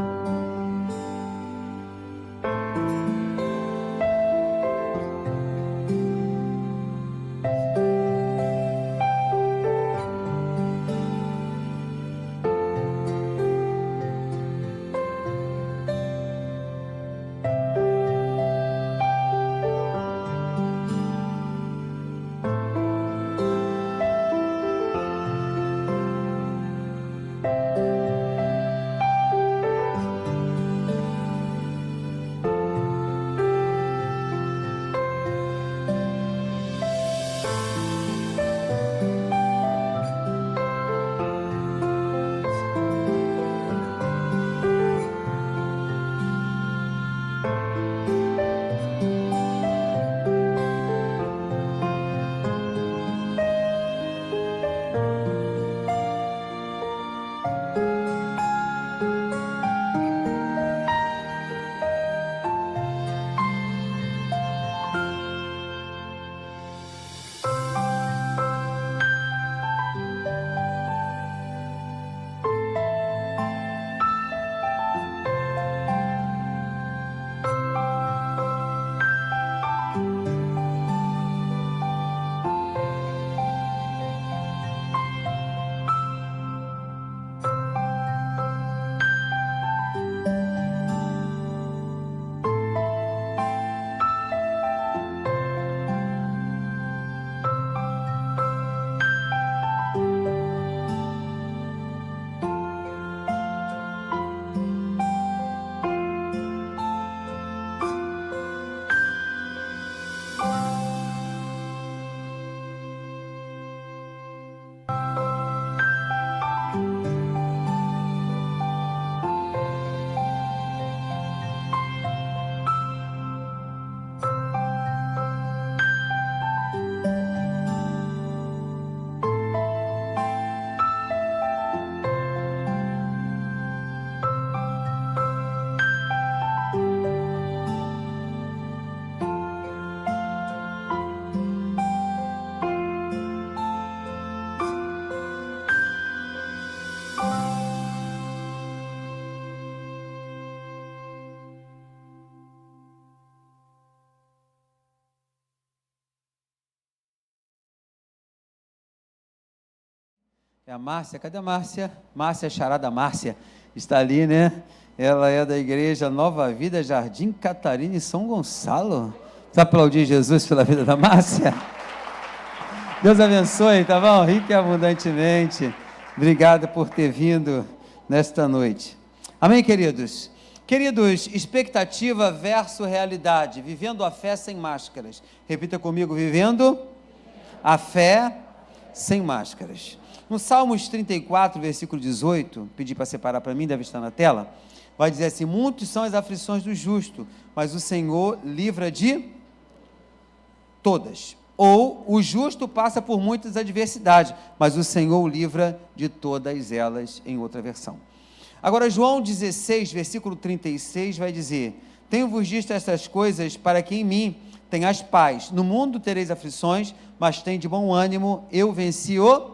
É a Márcia, cadê a Márcia? Márcia, charada Márcia, está ali, né? Ela é da igreja Nova Vida, Jardim Catarina e São Gonçalo. Você aplaudir Jesus pela vida da Márcia? Deus abençoe, tá bom? Rica e abundantemente. Obrigado por ter vindo nesta noite. Amém, queridos? Queridos, expectativa versus realidade. Vivendo a fé sem máscaras. Repita comigo, vivendo a fé sem máscaras. No Salmos 34, versículo 18, pedi para separar para mim, deve estar na tela, vai dizer assim: muitos são as aflições do justo, mas o Senhor livra de todas. Ou o justo passa por muitas adversidades, mas o Senhor o livra de todas elas, em outra versão. Agora, João 16, versículo 36, vai dizer: tenho-vos dito estas coisas para que em mim tenhas paz. No mundo tereis aflições, mas tem de bom ânimo, eu venci o...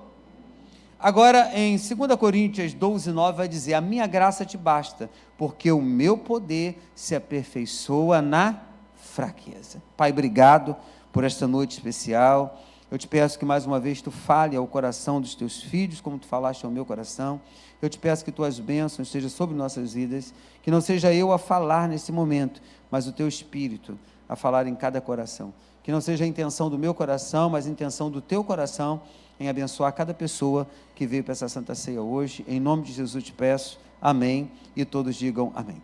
Agora, em 2 Coríntios 12, 9, vai dizer: a minha graça te basta, porque o meu poder se aperfeiçoa na fraqueza. Pai, obrigado por esta noite especial. Eu te peço que mais uma vez tu fale ao coração dos teus filhos, como tu falaste ao meu coração. Eu te peço que tuas bênçãos estejam sobre nossas vidas, que não seja eu a falar nesse momento, mas o teu Espírito a falar em cada coração. Que não seja a intenção do meu coração, mas a intenção do teu coração em abençoar cada pessoa que veio para essa Santa Ceia hoje. Em nome de Jesus te peço, amém, e todos digam amém.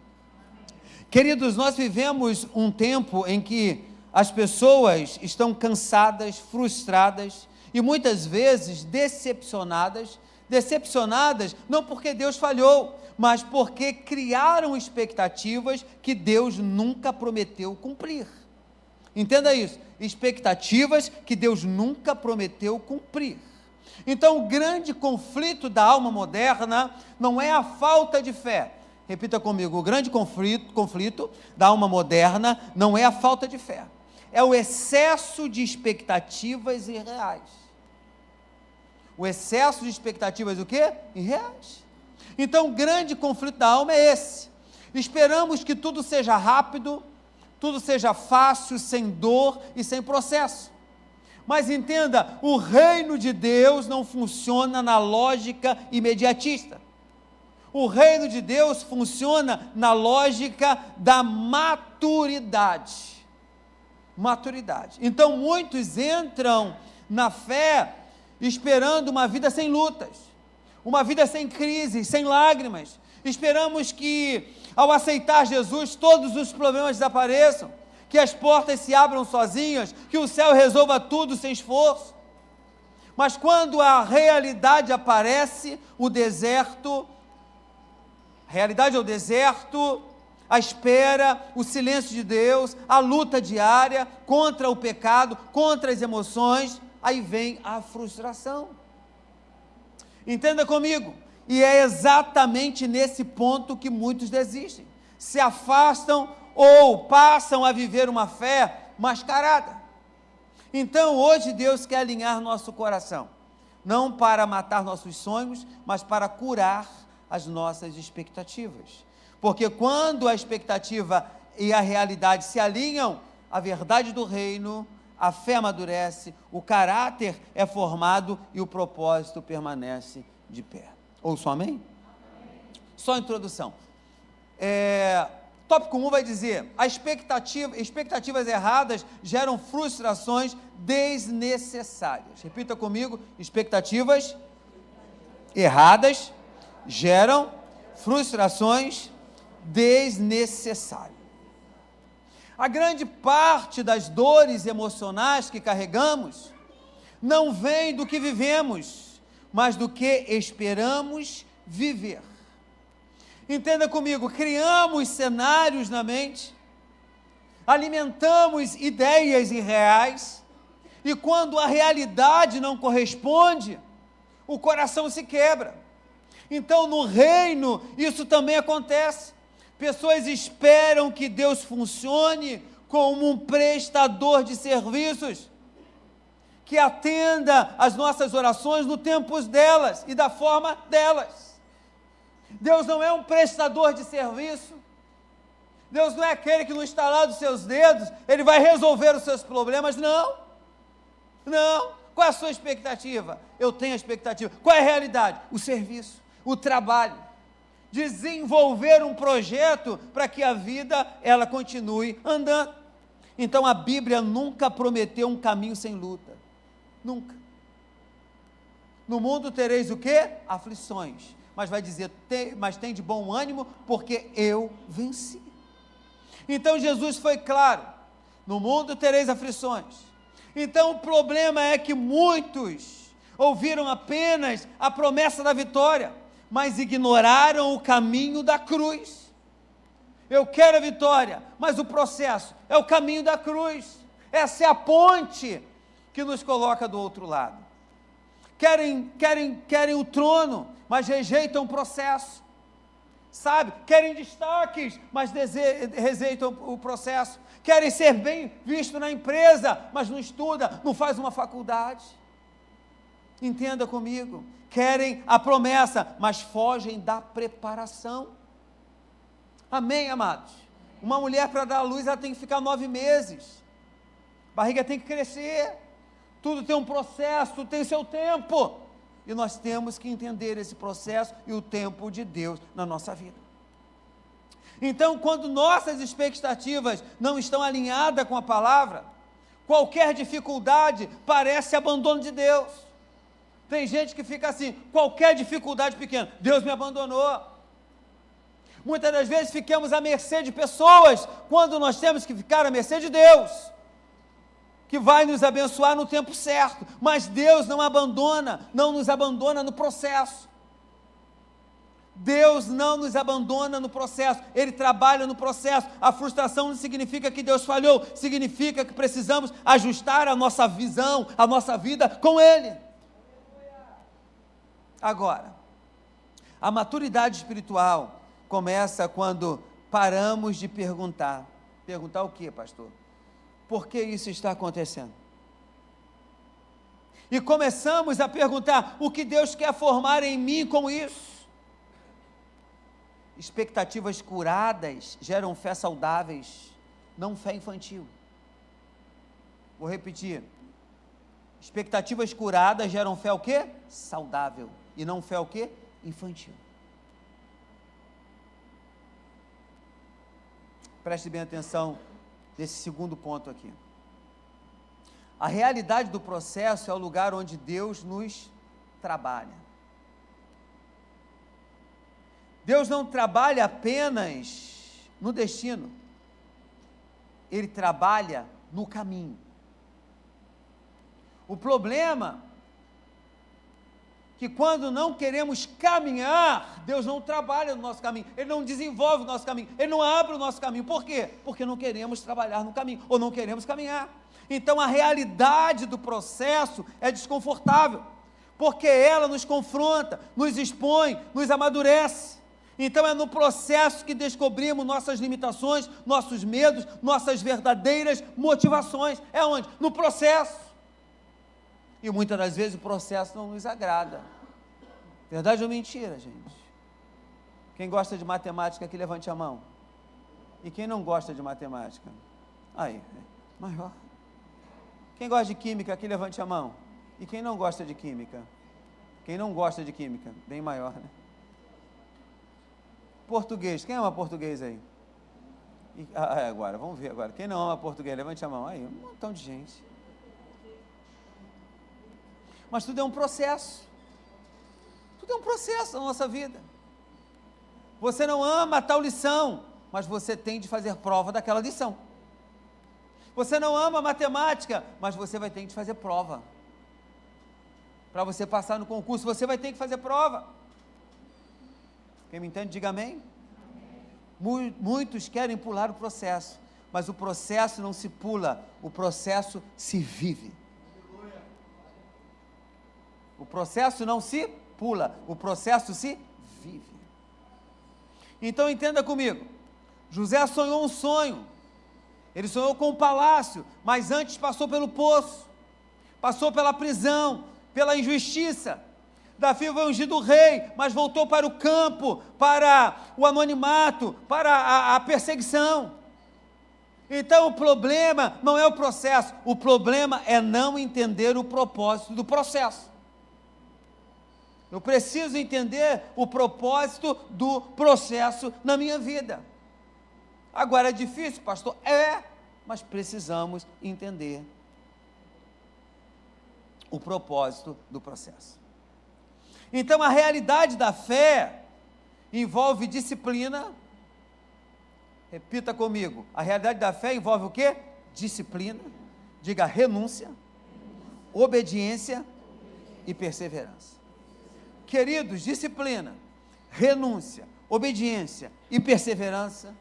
Queridos, nós vivemos um tempo em que as pessoas estão cansadas, frustradas e muitas vezes decepcionadas não porque Deus falhou, mas porque criaram expectativas que Deus nunca prometeu cumprir. Entenda isso, expectativas que Deus nunca prometeu cumprir. Então, o grande conflito da alma moderna não é a falta de fé. Repita comigo: o grande conflito da alma moderna não é a falta de fé, é o excesso de expectativas irreais. O excesso de expectativas o quê? Irreais. Então, o grande conflito da alma é esse. Esperamos que tudo seja rápido, tudo seja fácil, sem dor e sem processo. Mas entenda, o reino de Deus não funciona na lógica imediatista. O reino de Deus funciona na lógica da maturidade. Maturidade. Então, muitos entram na fé esperando uma vida sem lutas, uma vida sem crises, sem lágrimas. Esperamos que, ao aceitar Jesus, todos os problemas desapareçam, que as portas se abram sozinhas, que o céu resolva tudo sem esforço. Mas quando a realidade aparece, o deserto, a realidade é o deserto, a espera, o silêncio de Deus, a luta diária contra o pecado, contra as emoções, aí vem a frustração. Entenda comigo, e é exatamente nesse ponto que muitos desistem, se afastam ou passam a viver uma fé mascarada. Então, hoje Deus quer alinhar nosso coração, não para matar nossos sonhos, mas para curar as nossas expectativas. Porque quando a expectativa e a realidade se alinham, a verdade do reino, a fé amadurece, o caráter é formado e o propósito permanece de pé. Ouçam amém? Amém. Só a introdução. Tópico 1 vai dizer: expectativas erradas geram frustrações desnecessárias. Repita comigo: expectativas erradas geram frustrações desnecessárias. A grande parte das dores emocionais que carregamos não vem do que vivemos, mas do que esperamos viver. Entenda comigo, criamos cenários na mente, alimentamos ideias irreais, e quando a realidade não corresponde, o coração se quebra. Então, no reino, isso também acontece. Pessoas esperam que Deus funcione como um prestador de serviços, que atenda às nossas orações no tempo delas e da forma delas. Deus não é um prestador de serviço. Deus não é aquele que no estalar dos seus dedos, Ele vai resolver os seus problemas. Não. Qual é a sua expectativa? Eu tenho a expectativa. Qual é a realidade? O serviço, o trabalho. Desenvolver um projeto para que a vida, ela continue andando. Então a Bíblia nunca prometeu um caminho sem luta. Nunca. No mundo tereis o quê? Aflições. Mas vai dizer, mas tem de bom ânimo, porque eu venci. Então Jesus foi claro, no mundo tereis aflições. Então o problema é que muitos ouviram apenas a promessa da vitória, mas ignoraram o caminho da cruz. Eu quero a vitória, mas o processo é o caminho da cruz. Essa é a ponte que nos coloca do outro lado. Querem o trono, mas rejeitam o processo. Sabe? Querem destaques, mas rejeitam o processo. Querem ser bem visto na empresa, mas não estuda, não faz uma faculdade. Entenda comigo. Querem a promessa, mas fogem da preparação. Amém, amados? Uma mulher, para dar à luz, ela tem que ficar 9 meses. A barriga tem que crescer. Tudo tem um processo, tudo tem seu tempo. E nós temos que entender esse processo e o tempo de Deus na nossa vida. Então, quando nossas expectativas não estão alinhadas com a palavra, qualquer dificuldade parece abandono de Deus. Tem gente que fica assim, qualquer dificuldade pequena, Deus me abandonou. Muitas das vezes ficamos à mercê de pessoas, quando nós temos que ficar à mercê de Deus, que vai nos abençoar no tempo certo, mas Deus não nos abandona no processo. Deus não nos abandona no processo, Ele trabalha no processo. A frustração não significa que Deus falhou, significa que precisamos ajustar a nossa visão, a nossa vida com Ele. Agora, a maturidade espiritual começa quando paramos de perguntar. Perguntar o quê, pastor? Por que isso está acontecendo? E começamos a perguntar, o que Deus quer formar em mim com isso? Expectativas curadas geram fé saudáveis, não fé infantil. Vou repetir. Expectativas curadas geram fé o quê? Saudável. E não fé o quê? Infantil. Preste bem atenção nesse segundo ponto aqui. A realidade do processo é o lugar onde Deus nos trabalha. Deus não trabalha apenas no destino, Ele trabalha no caminho. O problema é que quando não queremos caminhar, Deus não trabalha no nosso caminho, Ele não desenvolve o nosso caminho, Ele não abre o nosso caminho. Por quê? Porque não queremos trabalhar no caminho, ou não queremos caminhar. Então a realidade do processo é desconfortável, porque ela nos confronta, nos expõe, nos amadurece. Então é no processo que descobrimos nossas limitações, nossos medos, nossas verdadeiras motivações. É onde? No processo. E muitas das vezes o processo não nos agrada. Verdade ou mentira, gente? Quem gosta de matemática aqui, levante a mão. E quem não gosta de matemática? Aí, maior. Quem gosta de química aqui, levante a mão. E quem não gosta de química? Quem não gosta de química? Bem maior, né? Português, quem ama português aí? Agora, vamos ver agora. Quem não ama português, levante a mão. Aí, um montão de gente. Mas tudo é um processo. Tudo é um processo na nossa vida. Você não ama a tal lição, mas você tem de fazer prova daquela lição. Você não ama a matemática, mas você vai ter de fazer prova. Para você passar no concurso, você vai ter que fazer prova. Quem me entende, diga amém. Muitos querem pular o processo, mas o processo não se pula, o processo se vive. O processo não se pula, o processo se vive. Então entenda comigo, José sonhou um sonho, ele sonhou com o palácio, mas antes passou pelo poço, passou pela prisão, pela injustiça. Davi foi ungido rei, mas voltou para o campo, para o anonimato, para a perseguição. Então o problema não é o processo, o problema é não entender o propósito do processo. Eu preciso entender o propósito do processo na minha vida. Agora é difícil, pastor? É, mas precisamos entender o propósito do processo. Então a realidade da fé envolve disciplina. Repita comigo, a realidade da fé envolve o quê? Disciplina, diga renúncia, obediência e perseverança. Queridos, disciplina, renúncia, obediência e perseverança,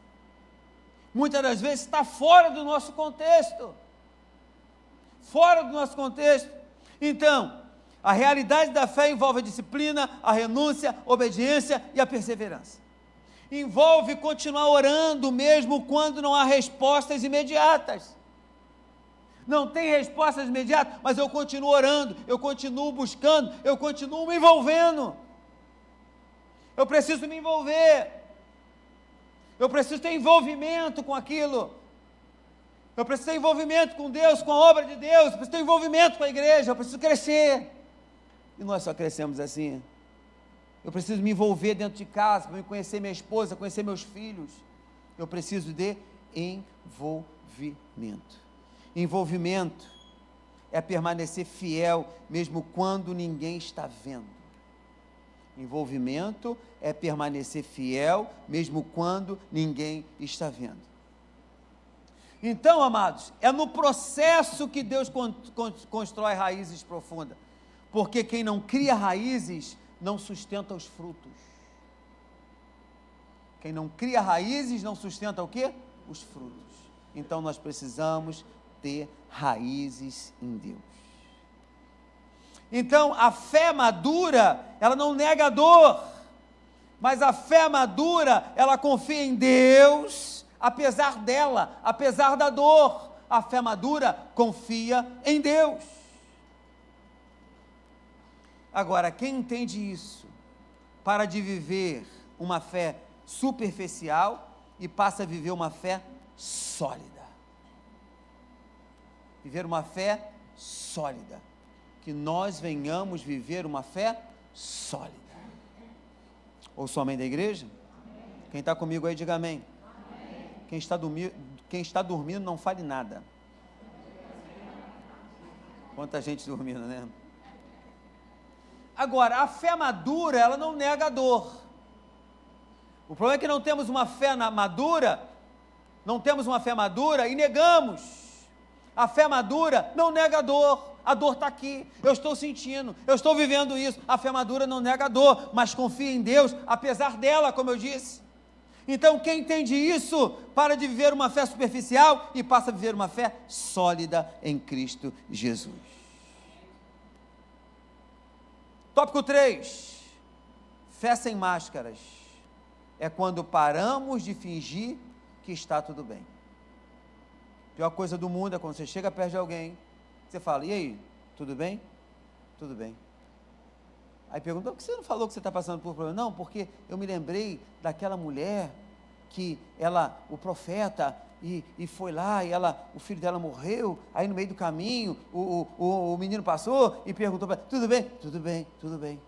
muitas das vezes está fora do nosso contexto. Fora do nosso contexto. Então, a realidade da fé envolve a disciplina, a renúncia, a obediência e a perseverança. Envolve continuar orando mesmo quando não há respostas imediatas. Não tem respostas imediatas, mas eu continuo orando, eu continuo buscando, eu continuo me envolvendo. Eu preciso me envolver. Eu preciso ter envolvimento com aquilo. Eu preciso ter envolvimento com Deus, com a obra de Deus. Eu preciso ter envolvimento com a igreja. Eu preciso crescer. E nós só crescemos assim. Eu preciso me envolver dentro de casa, para me conhecer minha esposa, conhecer meus filhos. Eu preciso de envolvimento. Envolvimento é permanecer fiel, mesmo quando ninguém está vendo. Envolvimento é permanecer fiel, mesmo quando ninguém está vendo. Então, amados, é no processo que Deus constrói raízes profundas. Porque quem não cria raízes não sustenta os frutos. Quem não cria raízes não sustenta o quê? Os frutos. Então nós precisamos ter raízes em Deus. Então a fé madura, ela não nega a dor, mas a fé madura, ela confia em Deus, apesar dela, apesar da dor. A fé madura confia em Deus. Agora, quem entende isso, para de viver uma fé superficial e passa a viver uma fé sólida. Viver uma fé sólida. Que nós venhamos viver uma fé sólida. Ou sou amém da igreja? Amém. Quem está comigo aí, diga amém. Amém. Quem está dormindo, não fale nada. Quanta gente dormindo, né? Agora, a fé madura, ela não nega a dor. O problema é que não temos uma fé madura e negamos. A fé madura não nega a dor está aqui, eu estou sentindo, eu estou vivendo isso. A fé madura não nega a dor, mas confia em Deus, apesar dela, como eu disse. Então, quem entende isso, para de viver uma fé superficial e passa a viver uma fé sólida em Cristo Jesus. Tópico 3, fé sem máscaras, é quando paramos de fingir que está tudo bem. A pior coisa do mundo é quando você chega perto de alguém, você fala, e aí, tudo bem? Tudo bem. Aí pergunta, por que você não falou que você está passando por problema? Não, porque eu me lembrei daquela mulher que ela, o profeta, e foi lá, e o filho dela morreu, aí no meio do caminho, o menino passou e perguntou para ela, tudo bem? Tudo bem, tudo bem.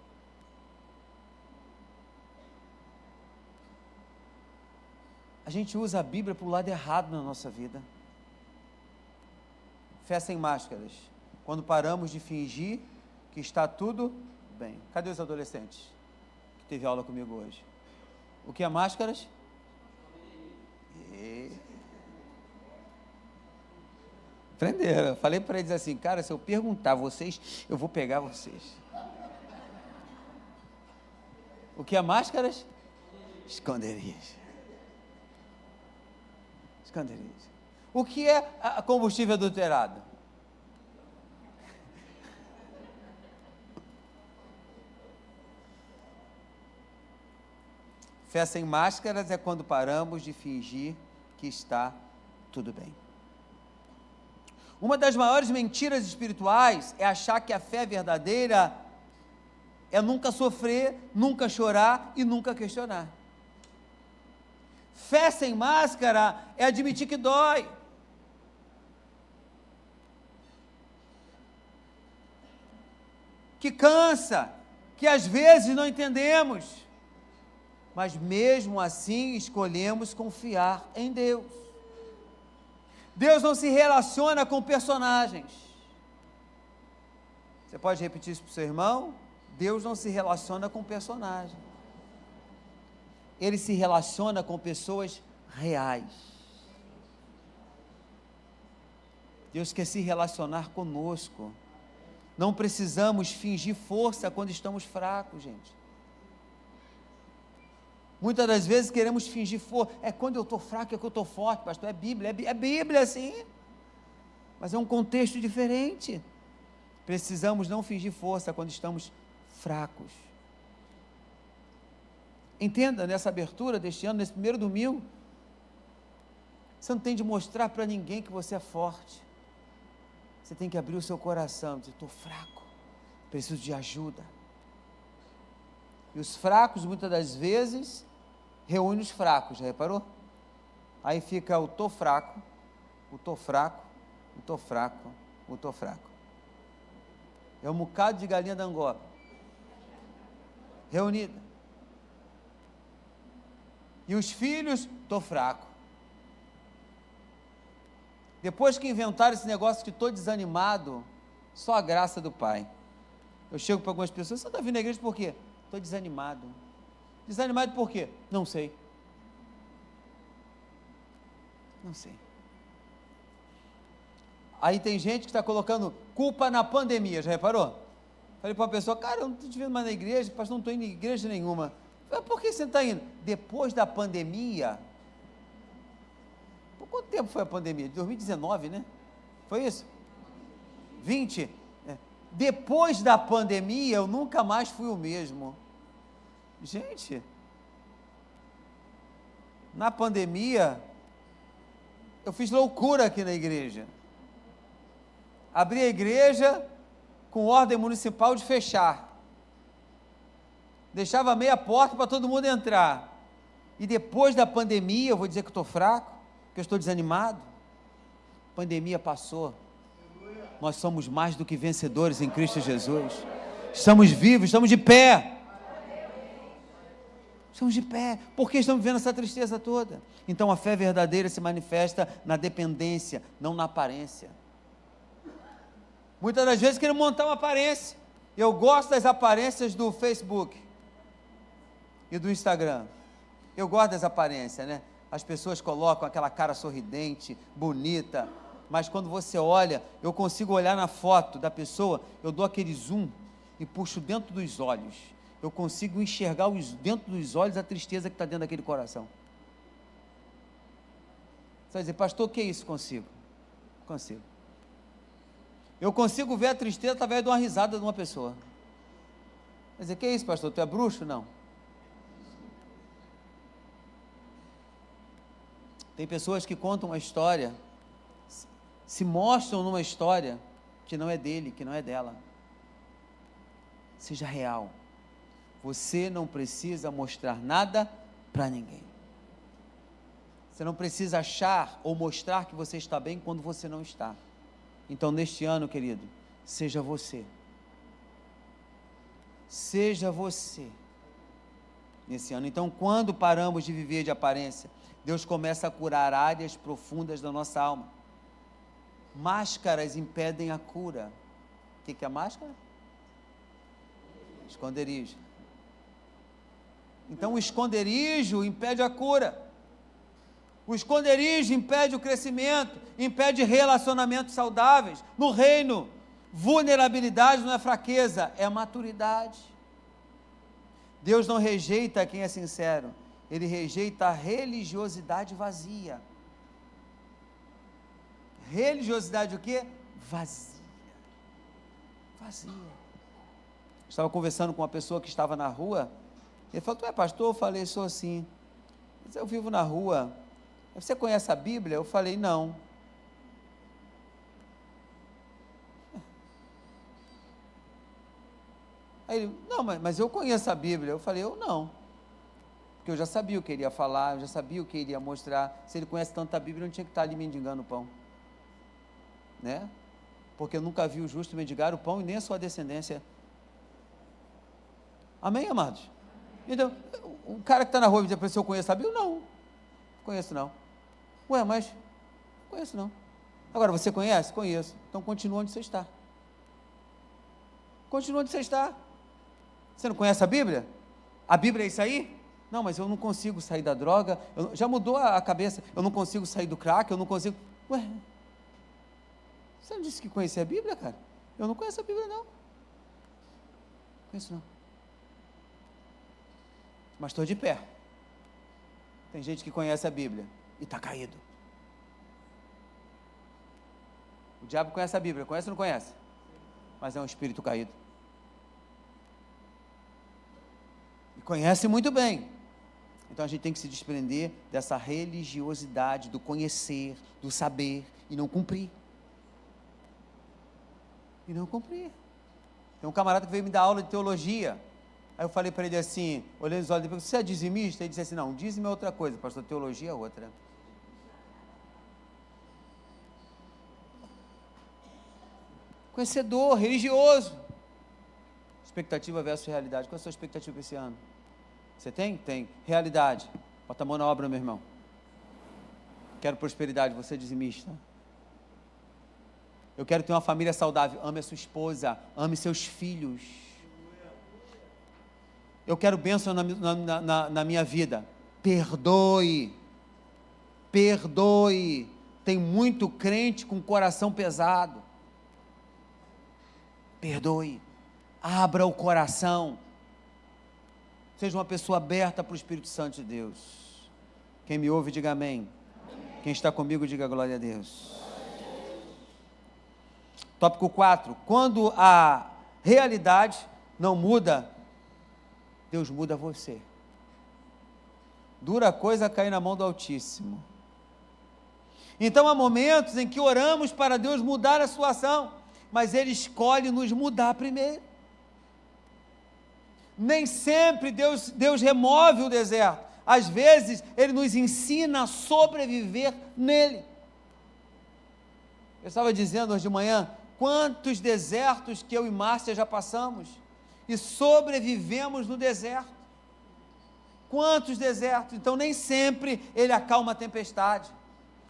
A gente usa a Bíblia para o lado errado na nossa vida. Fé sem máscaras, quando paramos de fingir que está tudo bem. Cadê os adolescentes que teve aula comigo hoje? O que é máscaras? Aprenderam. Falei para eles assim, cara, se eu perguntar a vocês, eu vou pegar vocês. O que é máscaras? Esconderijos. Esconderijos. O que é combustível adulterado? Fé sem máscaras é quando paramos de fingir que está tudo bem. Uma das maiores mentiras espirituais é achar que a fé verdadeira é nunca sofrer, nunca chorar e nunca questionar. Fé sem máscara é admitir que dói, que cansa, que às vezes não entendemos, mas mesmo assim escolhemos confiar em Deus. Deus não se relaciona com personagens. Você pode repetir isso para o seu irmão? Deus não se relaciona com personagens. Ele se relaciona com pessoas reais. Deus quer se relacionar conosco. Não precisamos fingir força quando estamos fracos, gente. Muitas das vezes queremos fingir força. Quando eu estou fraco é que eu estou forte, pastor. É Bíblia sim. Mas é um contexto diferente. Precisamos não fingir força quando estamos fracos. Entenda, nessa abertura deste ano, nesse primeiro domingo, você não tem de mostrar para ninguém que você é forte. Você tem que abrir o seu coração e dizer, estou fraco, preciso de ajuda. E os fracos, muitas das vezes, reúnem os fracos, já reparou? Aí fica o estou fraco, o estou fraco, o estou fraco, o estou fraco. É um bocado de galinha da Angola, reunida. E os filhos, estou fraco. Depois que inventaram esse negócio que estou desanimado, só a graça do Pai. Eu chego para algumas pessoas, você está vindo na igreja por quê? Estou desanimado. Desanimado por quê? Não sei. Não sei. Aí tem gente que está colocando culpa na pandemia, já reparou? Falei para uma pessoa, cara, eu não estou te vendo mais na igreja, pastor, não estou indo em igreja nenhuma. Falei, por que você não está indo? Depois da pandemia... Por quanto tempo foi a pandemia? De 2019, né? Foi isso? 20? Depois da pandemia, eu nunca mais fui o mesmo. Gente, na pandemia, eu fiz loucura aqui na igreja. Abri a igreja com ordem municipal de fechar. Deixava meia porta para todo mundo entrar. E depois da pandemia, eu vou dizer que estou fraco, que eu estou desanimado. A pandemia passou. Nós somos mais do que vencedores em Cristo Jesus. Estamos vivos, estamos de pé. Estamos de pé. Por que estamos vivendo essa tristeza toda? Então a fé verdadeira se manifesta na dependência, não na aparência. Muitas das vezes queremos montar uma aparência. Eu gosto das aparências do Facebook e do Instagram. Eu gosto das aparências, né? As pessoas colocam aquela cara sorridente, bonita, mas quando você olha, eu consigo olhar na foto da pessoa, eu dou aquele zoom e puxo dentro dos olhos. Eu consigo enxergar dentro dos olhos a tristeza que está dentro daquele coração. Você vai dizer, pastor, o que é isso? Consigo. Eu consigo ver a tristeza através de uma risada de uma pessoa. Vai dizer, o que é isso, pastor? Tu é bruxo? Não. Tem pessoas que contam uma história, se mostram numa história que não é dele, que não é dela. Seja real. Você não precisa mostrar nada para ninguém. Você não precisa achar ou mostrar que você está bem quando você não está. Então, neste ano, querido, seja você. Seja você. Nesse ano. Então, quando paramos de viver de aparência, Deus começa a curar áreas profundas da nossa alma. Máscaras impedem a cura. O que é máscara? Esconderijo. Então o esconderijo impede a cura. O esconderijo impede o crescimento, impede relacionamentos saudáveis. No reino, vulnerabilidade não é fraqueza, é maturidade. Deus não rejeita quem é sincero, Ele rejeita a religiosidade vazia. Religiosidade o quê? Vazia. Vazia. Estava conversando com uma pessoa que estava na rua, ele falou, tu é pastor? Eu falei, sou assim. Ele disse, eu vivo na rua. Você conhece a Bíblia? Eu falei, não. Aí ele, não, mas eu conheço a Bíblia. Eu falei, eu não. Porque eu já sabia o que ele ia falar, eu já sabia o que ele ia mostrar. Se ele conhece tanta Bíblia, não tinha que estar ali mendigando o pão. Né? Porque eu nunca vi o justo mendigar o pão e nem a sua descendência Amém, amados? Então, o cara que está na rua diz para você, eu conheço a Bíblia? Não, conheço não. Ué, mas não conheço não. Agora, você conhece? Conheço. Então, continua onde você está. Continua onde você está. Você não conhece a Bíblia? A Bíblia é isso aí? Não, mas eu não consigo sair da droga. Já mudou a cabeça. Eu não consigo sair do crack, eu não consigo... Ué, você não disse que conhecia a Bíblia, cara? Eu não conheço a Bíblia, não. Conheço não. Mas estou de pé. Tem gente que conhece a Bíblia e está caído. O diabo conhece a Bíblia, conhece ou não conhece? Mas é um espírito caído. E conhece muito bem. Então a gente tem que se desprender dessa religiosidade, do conhecer, do saber e não cumprir. E não cumprir. Tem um camarada que veio me dar aula de teologia. Aí eu falei para ele assim, olhando nos olhos dele, você é dizimista? Ele disse assim, não, dízimo é outra coisa, pastor, teologia é outra. Conhecedor, religioso. Expectativa versus realidade. Qual é a sua expectativa para esse ano? Você tem? Tem. Realidade. Bota a mão na obra, meu irmão. Quero prosperidade, você é dizimista. Eu quero ter uma família saudável. Ame a sua esposa, ame seus filhos. Eu quero bênção na minha vida. Perdoe. Perdoe. Tem muito crente com coração pesado. Perdoe. Abra o coração. Seja uma pessoa aberta para o Espírito Santo de Deus. Quem me ouve, diga amém. Quem está comigo, diga glória a Deus. Tópico 4. Quando a realidade não muda, Deus muda você. Dura coisa cair na mão do Altíssimo. Então há momentos em que oramos para Deus mudar a situação, mas Ele escolhe nos mudar primeiro. Nem sempre Deus remove o deserto. Às vezes Ele nos ensina a sobreviver nele. Eu estava dizendo hoje de manhã, quantos desertos que eu e Márcia já passamos e sobrevivemos no deserto. Quantos desertos? Então nem sempre Ele acalma a tempestade.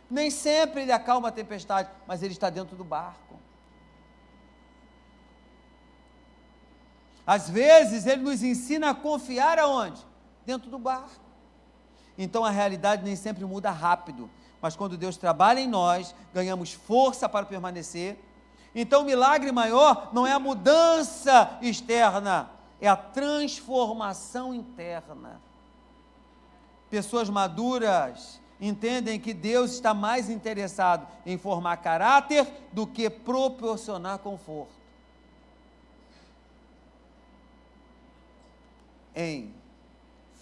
Nem sempre Ele acalma a tempestade, mas Ele está dentro do barco. Às vezes Ele nos ensina a confiar aonde? Dentro do barco. Então a realidade nem sempre muda rápido, mas quando Deus trabalha em nós, ganhamos força para permanecer. Então o milagre maior não é a mudança externa, é a transformação interna. Pessoas maduras entendem que Deus está mais interessado em formar caráter do que proporcionar conforto. Em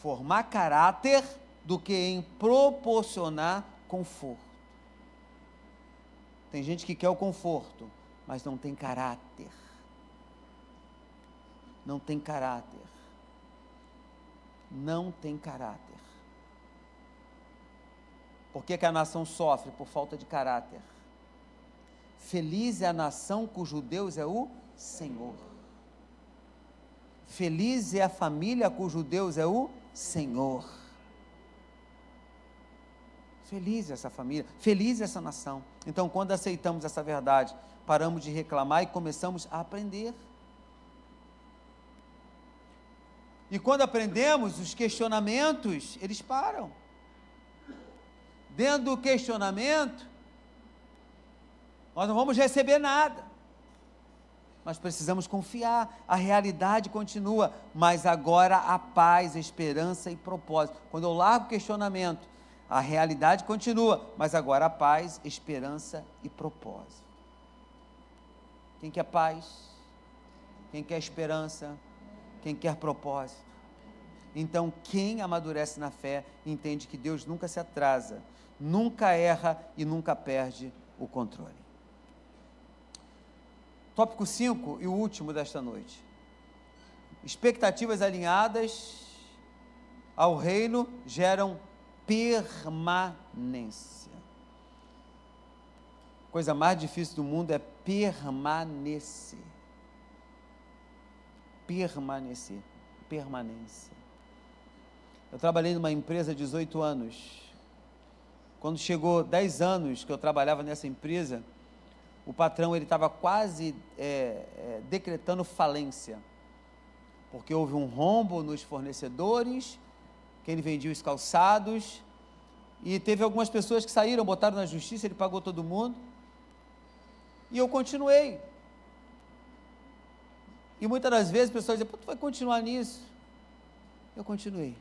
formar caráter do que em proporcionar conforto. Tem gente que quer o conforto, mas não tem caráter. Não tem caráter. Não tem caráter. Por que que a nação sofre? Por falta de caráter. Feliz é a nação cujo Deus é o Senhor. Feliz é a família cujo Deus é o Senhor. Feliz essa família, feliz essa nação. Então, quando aceitamos essa verdade, paramos de reclamar e começamos a aprender. E quando aprendemos, os questionamentos, eles param. Dentro do questionamento, nós não vamos receber nada. Mas precisamos confiar, a realidade continua, mas agora há paz, esperança e propósito. Quando eu largo o questionamento, a realidade continua, mas agora há paz, esperança e propósito. Quem quer paz? Quem quer esperança? Quem quer propósito? Então, quem amadurece na fé, entende que Deus nunca se atrasa, nunca erra e nunca perde o controle. Tópico 5 e o último desta noite. Expectativas alinhadas ao reino geram permanência. Coisa mais difícil do mundo é permanecer. Permanecer. permanência. Eu trabalhei numa empresa há 18 anos. Quando chegou 10 anos que eu trabalhava nessa empresa, o patrão ele estava quase decretando falência, porque houve um rombo nos fornecedores, que ele vendia os calçados, e teve algumas pessoas que saíram, botaram na justiça, ele pagou todo mundo, e eu continuei. E muitas das vezes as pessoas dizem, pô, tu vai continuar nisso? Eu continuei.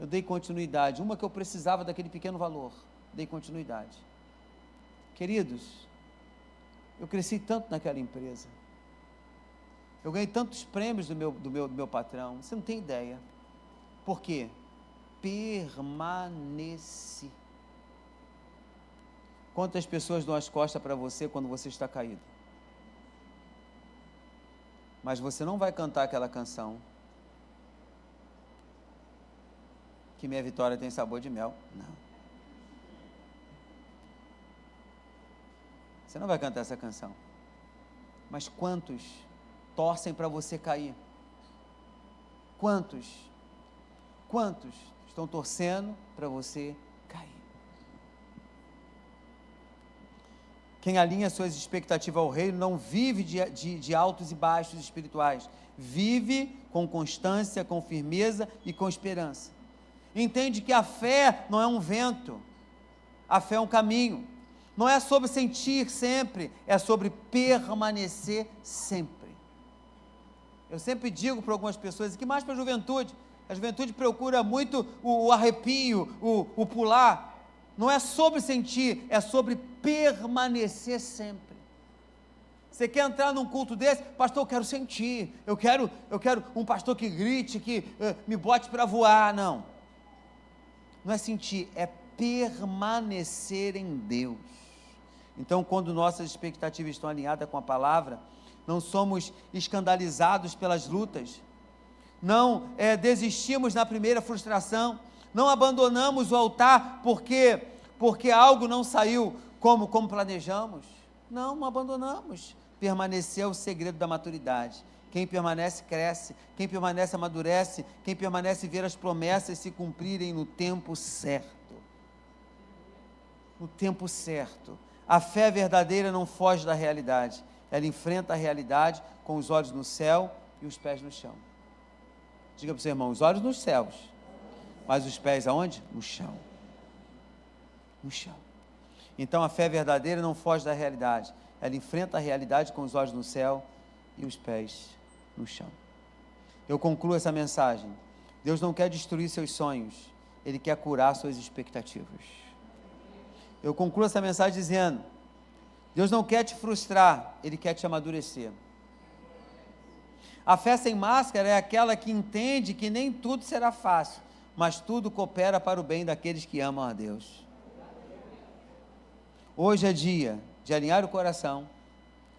Eu dei continuidade, uma que eu precisava daquele pequeno valor, dei continuidade. Queridos, eu cresci tanto naquela empresa, eu ganhei tantos prêmios do meu patrão, você não tem ideia. Por quê? Permaneci. Quantas pessoas dão as costas para você quando você está caído? Mas você não vai cantar aquela canção, que minha vitória tem sabor de mel. Não. Você não vai cantar essa canção. Mas quantos torcem para você cair? Quantos estão torcendo para você cair? Quem alinha suas expectativas ao reino não vive de altos e baixos espirituais. Vive com constância, com firmeza e com esperança. Entende que a fé não é um vento, a fé é um caminho. Não é sobre sentir sempre, é sobre permanecer sempre. Eu sempre digo para algumas pessoas, e que mais para a juventude procura muito o arrepio, o pular. Não é sobre sentir, é sobre permanecer sempre. Você quer entrar num culto desse? Pastor, eu quero sentir, eu quero um pastor que grite, que me bote para voar. Não é sentir, é permanecer em Deus. Então, quando nossas expectativas estão alinhadas com a palavra, não somos escandalizados pelas lutas, não desistimos na primeira frustração, não abandonamos o altar porque algo não saiu como planejamos. Não abandonamos. Permanecer é o segredo da maturidade. Quem permanece cresce, quem permanece amadurece, quem permanece vê as promessas se cumprirem no tempo certo. No tempo certo. A fé verdadeira não foge da realidade, ela enfrenta a realidade com os olhos no céu e os pés no chão. Diga para o seu irmão, os olhos nos céus, mas os pés aonde? No chão. No chão. Então a fé verdadeira não foge da realidade, ela enfrenta a realidade com os olhos no céu e os pés no chão. Eu concluo essa mensagem. Deus não quer destruir seus sonhos, Ele quer curar suas expectativas. Eu concluo essa mensagem dizendo, Deus não quer te frustrar, Ele quer te amadurecer. A fé sem máscara é aquela que entende que nem tudo será fácil, mas tudo coopera para o bem daqueles que amam a Deus. Hoje é dia de alinhar o coração.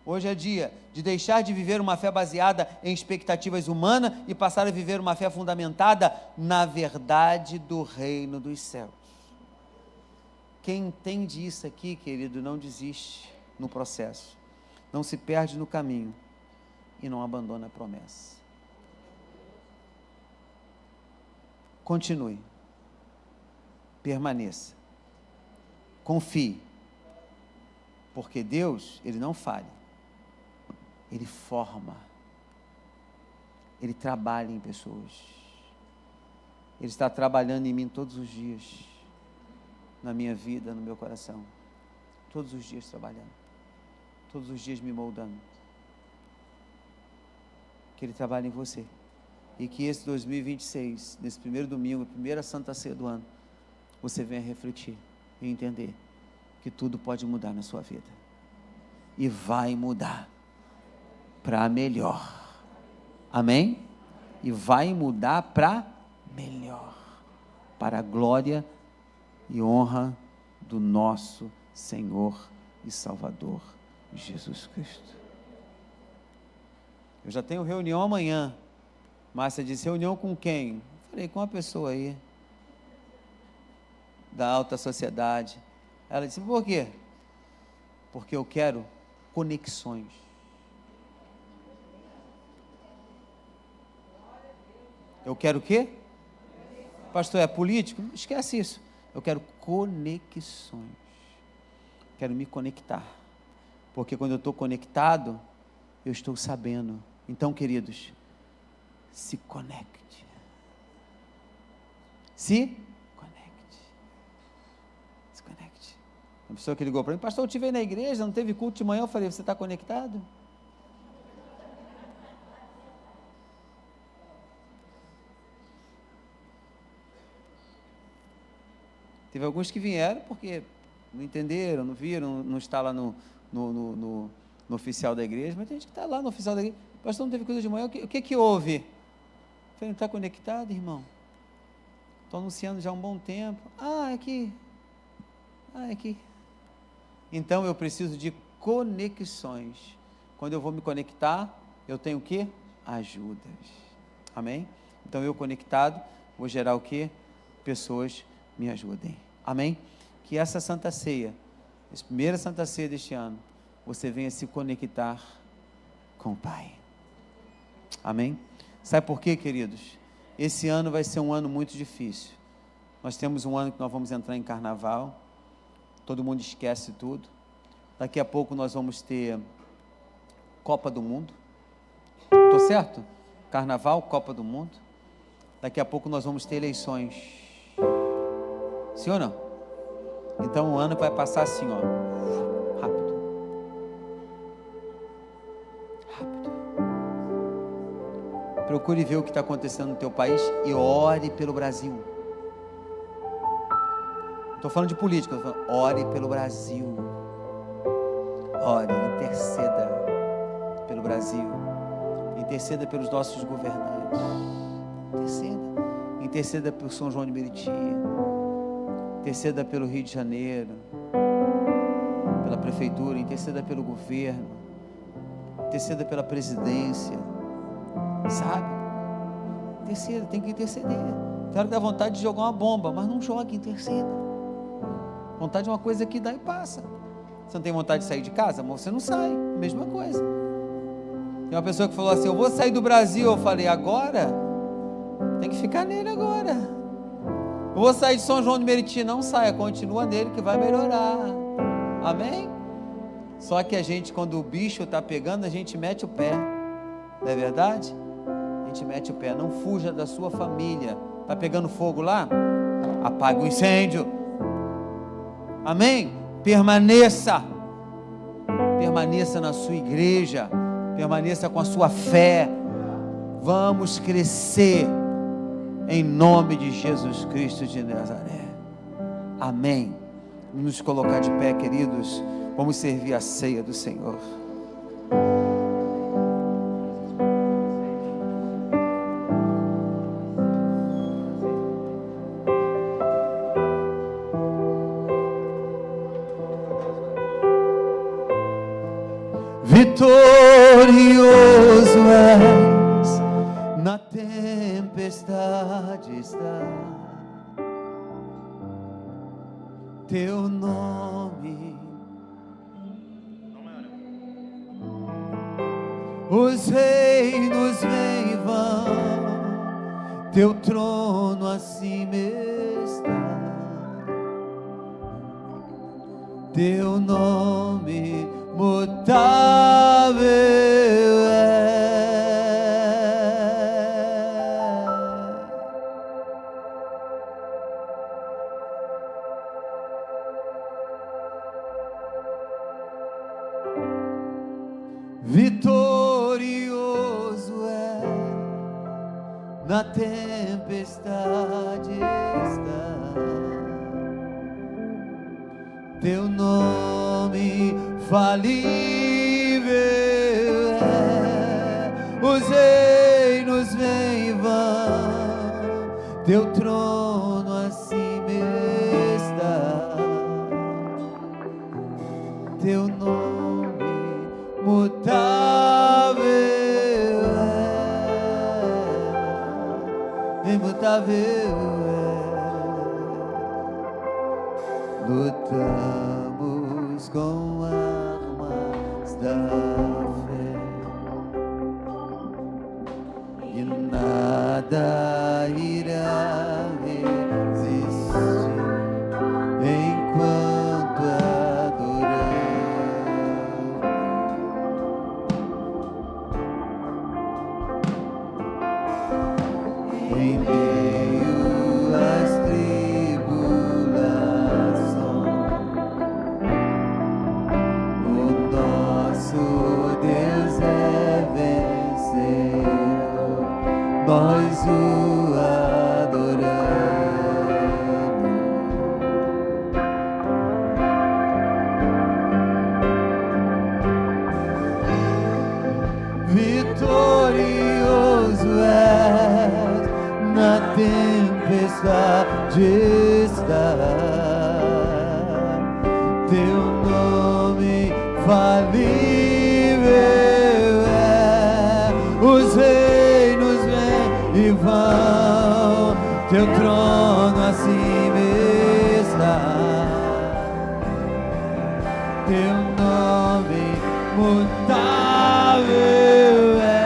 Hoje é dia de deixar de viver uma fé baseada em expectativas humanas e passar a viver uma fé fundamentada na verdade do reino dos céus. Quem entende isso aqui, querido, não desiste no processo, não se perde no caminho e não abandona a promessa. Continue, permaneça, confie, porque Deus, Ele não falha, Ele forma, Ele trabalha em pessoas, Ele está trabalhando em mim todos os dias, na minha vida, no meu coração, todos os dias trabalhando, todos os dias me moldando. Que Ele trabalhe em você, e que esse 2026, nesse primeiro domingo, primeira Santa Ceia do ano, você venha refletir e entender que tudo pode mudar na sua vida, e vai mudar para melhor, amém? E vai mudar para melhor, para a glória e honra do nosso Senhor e Salvador Jesus Cristo. Eu já tenho reunião amanhã. Márcia disse, reunião com quem? Falei, com uma pessoa aí, da alta sociedade. Ela disse, por quê? Porque eu quero conexões. Eu quero o quê? Pastor, é político? Esquece isso. Eu quero conexões. Quero me conectar. Porque quando eu estou conectado, eu estou sabendo. Então, queridos, se conecte. Se conecte. Se conecte. Uma pessoa que ligou para mim, pastor, eu te vi na igreja, não teve culto de manhã. Eu falei, você está conectado? Teve alguns que vieram porque não entenderam, não viram, não está lá no oficial da igreja, mas tem gente que está lá no oficial da igreja. Pastor, não teve coisa de manhã, o que houve? Eu falei, não está conectado, irmão? Estou anunciando já há um bom tempo. É aqui. Então eu preciso de conexões. Quando eu vou me conectar, eu tenho o quê? Ajudas. Amém? Então eu conectado, vou gerar o quê? Pessoas me ajudem. Amém? Que essa Santa Ceia, essa primeira Santa Ceia deste ano, você venha se conectar com o Pai. Amém? Sabe por quê, queridos? Esse ano vai ser um ano muito difícil. Nós temos um ano que nós vamos entrar em carnaval, todo mundo esquece tudo. Daqui a pouco nós vamos ter Copa do Mundo. Estou certo? Carnaval, Copa do Mundo. Daqui a pouco nós vamos ter eleições. Sim ou não? Então o ano vai passar assim, ó, rápido. Procure ver o que está acontecendo no teu país e ore pelo Brasil. Estou falando de política, estou falando, ore pelo Brasil. Ore, interceda pelo Brasil. Interceda pelos nossos governantes. Interceda pelo São João de Meriti. Interceda pelo Rio de Janeiro, pela prefeitura, interceda pelo governo, interceda pela presidência, sabe? Interceda, tem que interceder. Claro que dá vontade de jogar uma bomba, mas não jogue, interceda. Vontade é uma coisa que dá e passa. Você não tem vontade de sair de casa? Mas você não sai, mesma coisa. Tem uma pessoa que falou assim, eu vou sair do Brasil. Eu falei, agora? Tem que ficar nele agora. Eu vou sair de São João de Meriti, não saia, continua nele que vai melhorar. Amém? Só que a gente, quando o bicho está pegando, a gente mete o pé. Não é verdade? A gente mete o pé. Não fuja da sua família. Está pegando fogo lá? Apaga o incêndio. Amém? Permaneça. Permaneça na sua igreja. Permaneça com a sua fé. Vamos crescer. Em nome de Jesus Cristo de Nazaré. Amém. Vamos nos colocar de pé, queridos. Vamos servir a ceia do Senhor. Vitorioso és, na tempestade está teu nome. Os reinos vêm e vão, teu trono acima está. Teu nome mutável é. Vitorioso é, na tempestade está. Teu nome falível é. Os reinos vêm e vão, teu trono acima está. Teu nome mutável é, imutável é. Lutamos com armas da fé e nada nada irá resistir enquanto adoramos. Em meio às tribulações, o nosso Deus é vencedor, nós o adoramos. Vitorioso és, na tempestade estar, teu nome falível é, os reinos vêm e vão, teu trono acima está, teu nome mutável é.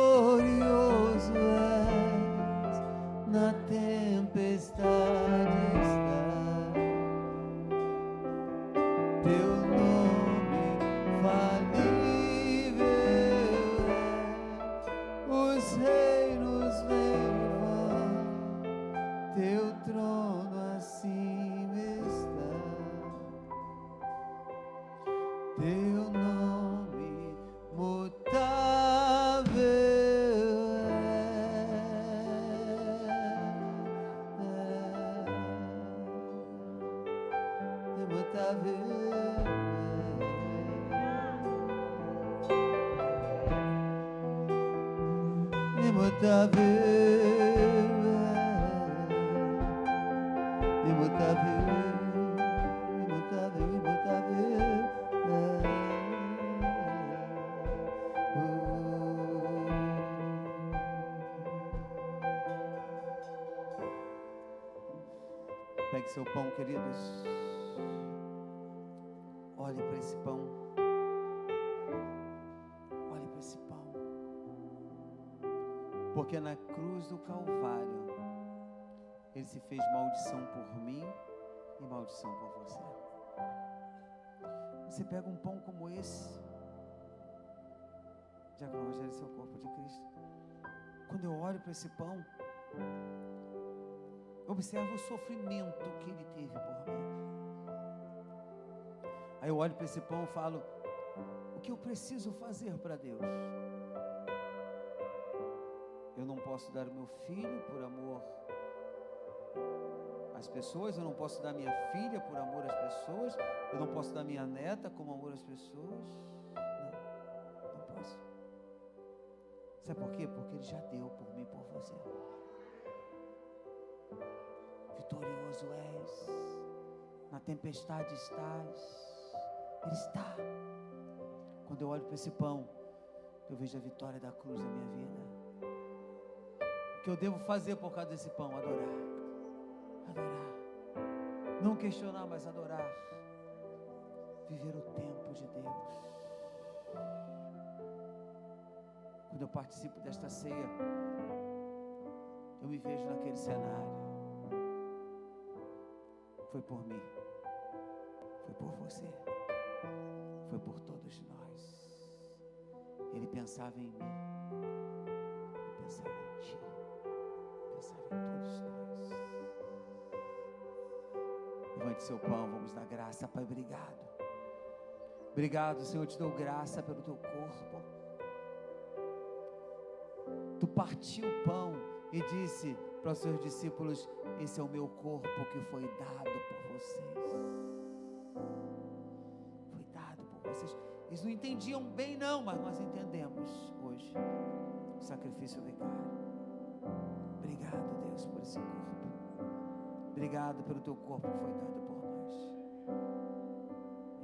Vitorioso és, na tempestade está, teu nome falível é, os reinos vêm e vão, teu trono acima está, teu nome mutável Pegue seu pão, queridos. Olhe para esse pão. Olhe para esse pão. Porque na cruz do Calvário, Ele se fez maldição por mim e maldição por você. Você pega um pão como esse, Diácono Rogério, esse é o corpo de Cristo. Quando eu olho para esse pão, observo o sofrimento que Ele teve por mim. Aí eu olho para esse pão e falo, o que eu preciso fazer para Deus? Eu não posso dar o meu filho por amor às pessoas, eu não posso dar minha filha por amor às pessoas, eu não posso dar minha neta como amor às pessoas. Não posso. Sabe por quê? Porque Ele já deu por mim e por você. Vitorioso és, na tempestade estás, Ele está. Quando eu olho para esse pão, eu vejo a vitória da cruz na minha vida. O que eu devo fazer por causa desse pão? Adorar. Adorar. Não questionar, mas adorar. Viver o tempo de Deus. Quando eu participo desta ceia, eu me vejo naquele cenário. Foi por mim, foi por você, foi por todos nós. Ele pensava em mim, Ele pensava em ti, pensava em todos nós. Levante seu pão, vamos dar graça. Pai, obrigado. Obrigado, Senhor, eu te dou graça pelo teu corpo. Tu partiu o pão e disse para os seus discípulos: esse é o meu corpo que foi dado por vocês. Foi dado por vocês. Eles não entendiam bem não, mas nós entendemos hoje o sacrifício vicário. Obrigado, Deus, por esse corpo. Obrigado pelo teu corpo que foi dado por nós.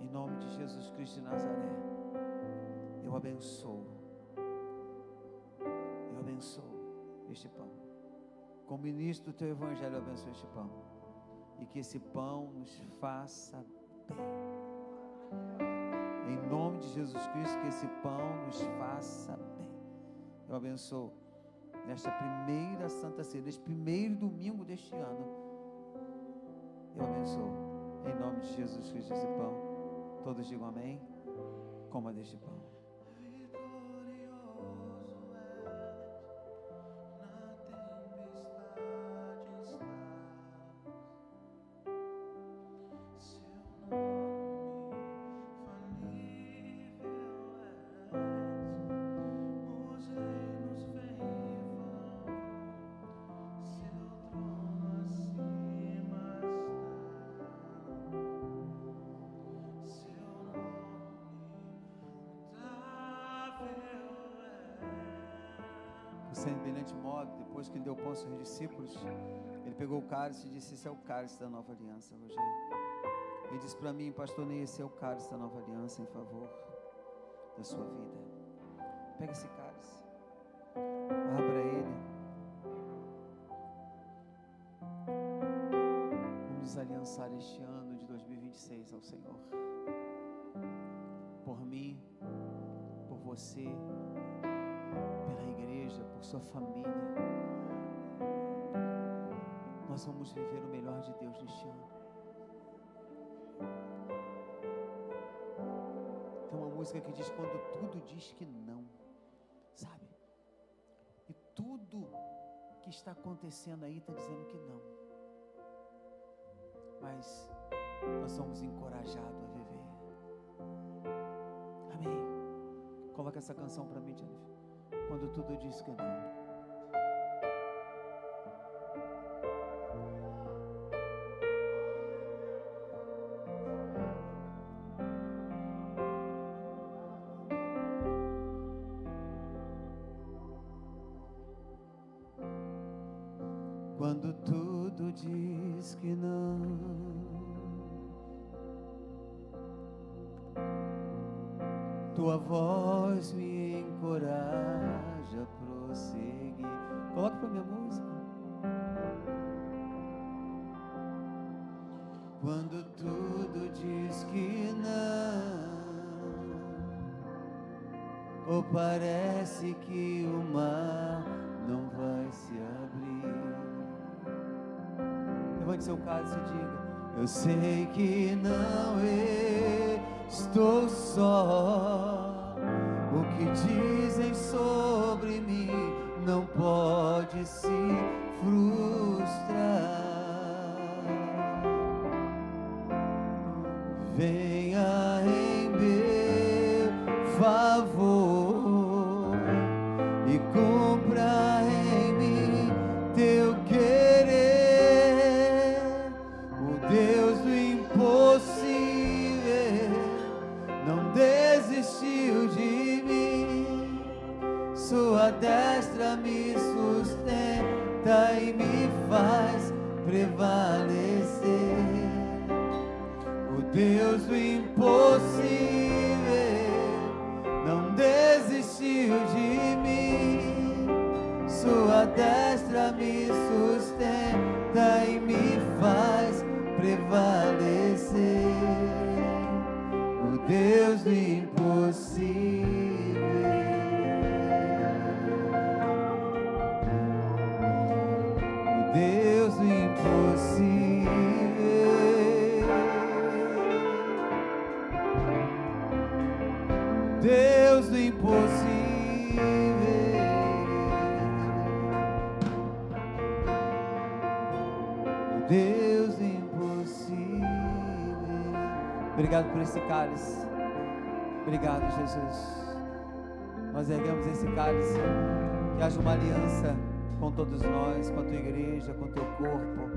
Em nome de Jesus Cristo de Nazaré, eu abençoo este pão. Como ministro do teu evangelho, eu abençoo este pão. E que esse pão nos faça bem. Em nome de Jesus Cristo, que esse pão nos faça bem. Eu abençoo nesta primeira Santa Ceia, neste primeiro domingo deste ano. Eu abençoo em nome de Jesus Cristo esse pão. Todos digam amém. Coma deste pão. Semelhante modo, depois que ele deu o pão aos seus discípulos, ele pegou o cálice e disse: esse é o cálice da nova aliança, Rogério. Ele disse para mim: pastor Ney, esse é o cálice da nova aliança em favor da sua vida. Pega esse cálice, abra ele. Vamos nos aliançar este ano de 2026 ao Senhor. Por mim, por você, pela igreja, por sua família. Nós vamos viver o melhor de Deus neste ano. Tem uma música que diz: quando tudo diz que não, sabe? E tudo que está acontecendo aí está dizendo que não. Mas nós somos encorajados a viver. Amém. Coloca essa canção para mim, Jennifer. Quando tudo diz que não. Quando tudo diz que não, tua voz me encoraja a prosseguir. Coloca para minha música. Quando tudo diz que não, ou parece que o mar não vai se abrir. Levante seu cálice e diga: eu sei que não estou só. O que dizem sobre mim não pode se frustrar. Venha em meu favor e cumpra em mim teu querer. O Deus do impossível não desistiu de mim. Sua terra destra me sustenta e me faz prevalecer. O Deus do impossível não desistiu de mim. Sua destra me sustenta e me faz prevalecer. O Deus do impossível. O Deus do impossível. Deus do impossível. Deus do impossível. Obrigado por esse cálice. Obrigado, Jesus. Nós erguemos esse cálice, que haja uma aliança com todos nós, com a tua igreja, com o teu corpo.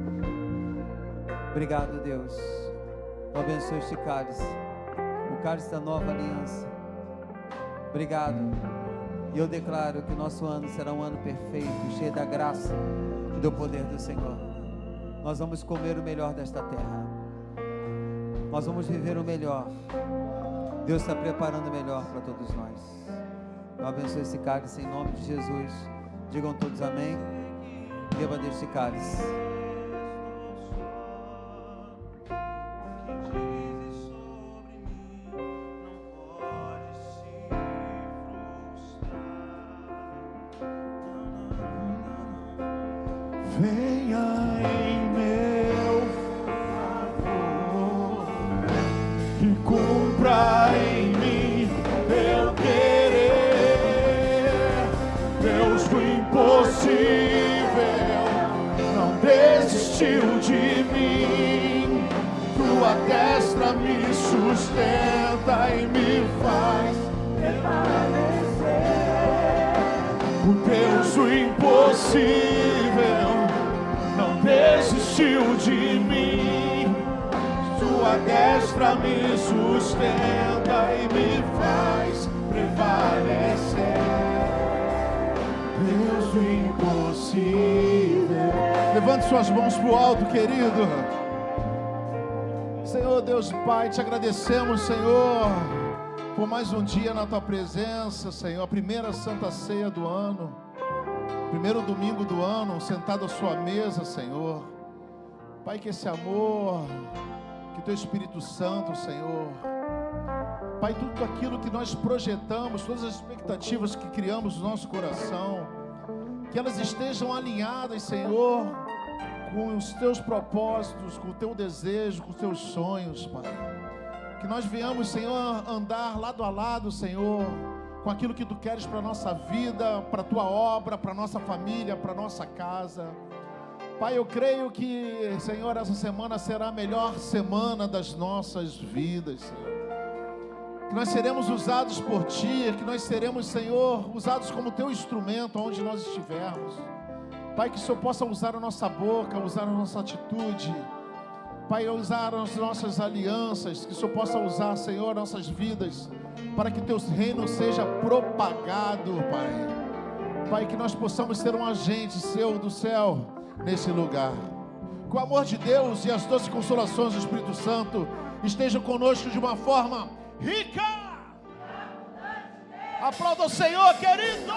Obrigado, Deus. Eu abençoe este cálice, o cálice da nova aliança. Obrigado. E eu declaro que o nosso ano será um ano perfeito, cheio da graça e do poder do Senhor. Nós vamos comer o melhor desta terra. Nós vamos viver o melhor. Deus está preparando o melhor para todos nós. Eu abençoe esse cálice em nome de Jesus. Digam todos amém. Beba deste cálice. Venha em meu favor e cumpra em mim teu querer. Deus do impossível não desistiu de mim. Tua destra me sustenta e me faz permanecer. O Deus do impossível não desistiu de mim. Sua destra me sustenta e me faz prevalecer. Deus do impossível. Levante suas mãos para o alto, querido. Senhor Deus Pai, te agradecemos, Senhor, por mais um dia na tua presença, Senhor. A primeira santa ceia do ano, primeiro domingo do ano, sentado à sua mesa, Senhor. Pai, que esse amor, que teu Espírito Santo, Senhor, Pai, tudo aquilo que nós projetamos, todas as expectativas que criamos no nosso coração, que elas estejam alinhadas, Senhor, com os teus propósitos, com o teu desejo, com os teus sonhos, Pai. Que nós venhamos, Senhor, andar lado a lado, Senhor, com aquilo que tu queres para a nossa vida, para a tua obra, para a nossa família, para a nossa casa. Pai, eu creio que, Senhor, essa semana será a melhor semana das nossas vidas, Senhor. Que nós seremos usados por Ti, que nós seremos, Senhor, usados como Teu instrumento onde nós estivermos. Pai, que o Senhor possa usar a nossa boca, usar a nossa atitude. Pai, usar as nossas alianças, que o Senhor possa usar, Senhor, nossas vidas, para que Teu reino seja propagado, Pai. Pai, que nós possamos ser um agente Seu do céu nesse lugar. Que o amor de Deus e as doces consolações do Espírito Santo estejam conosco de uma forma rica. Aplauda o Senhor, querido!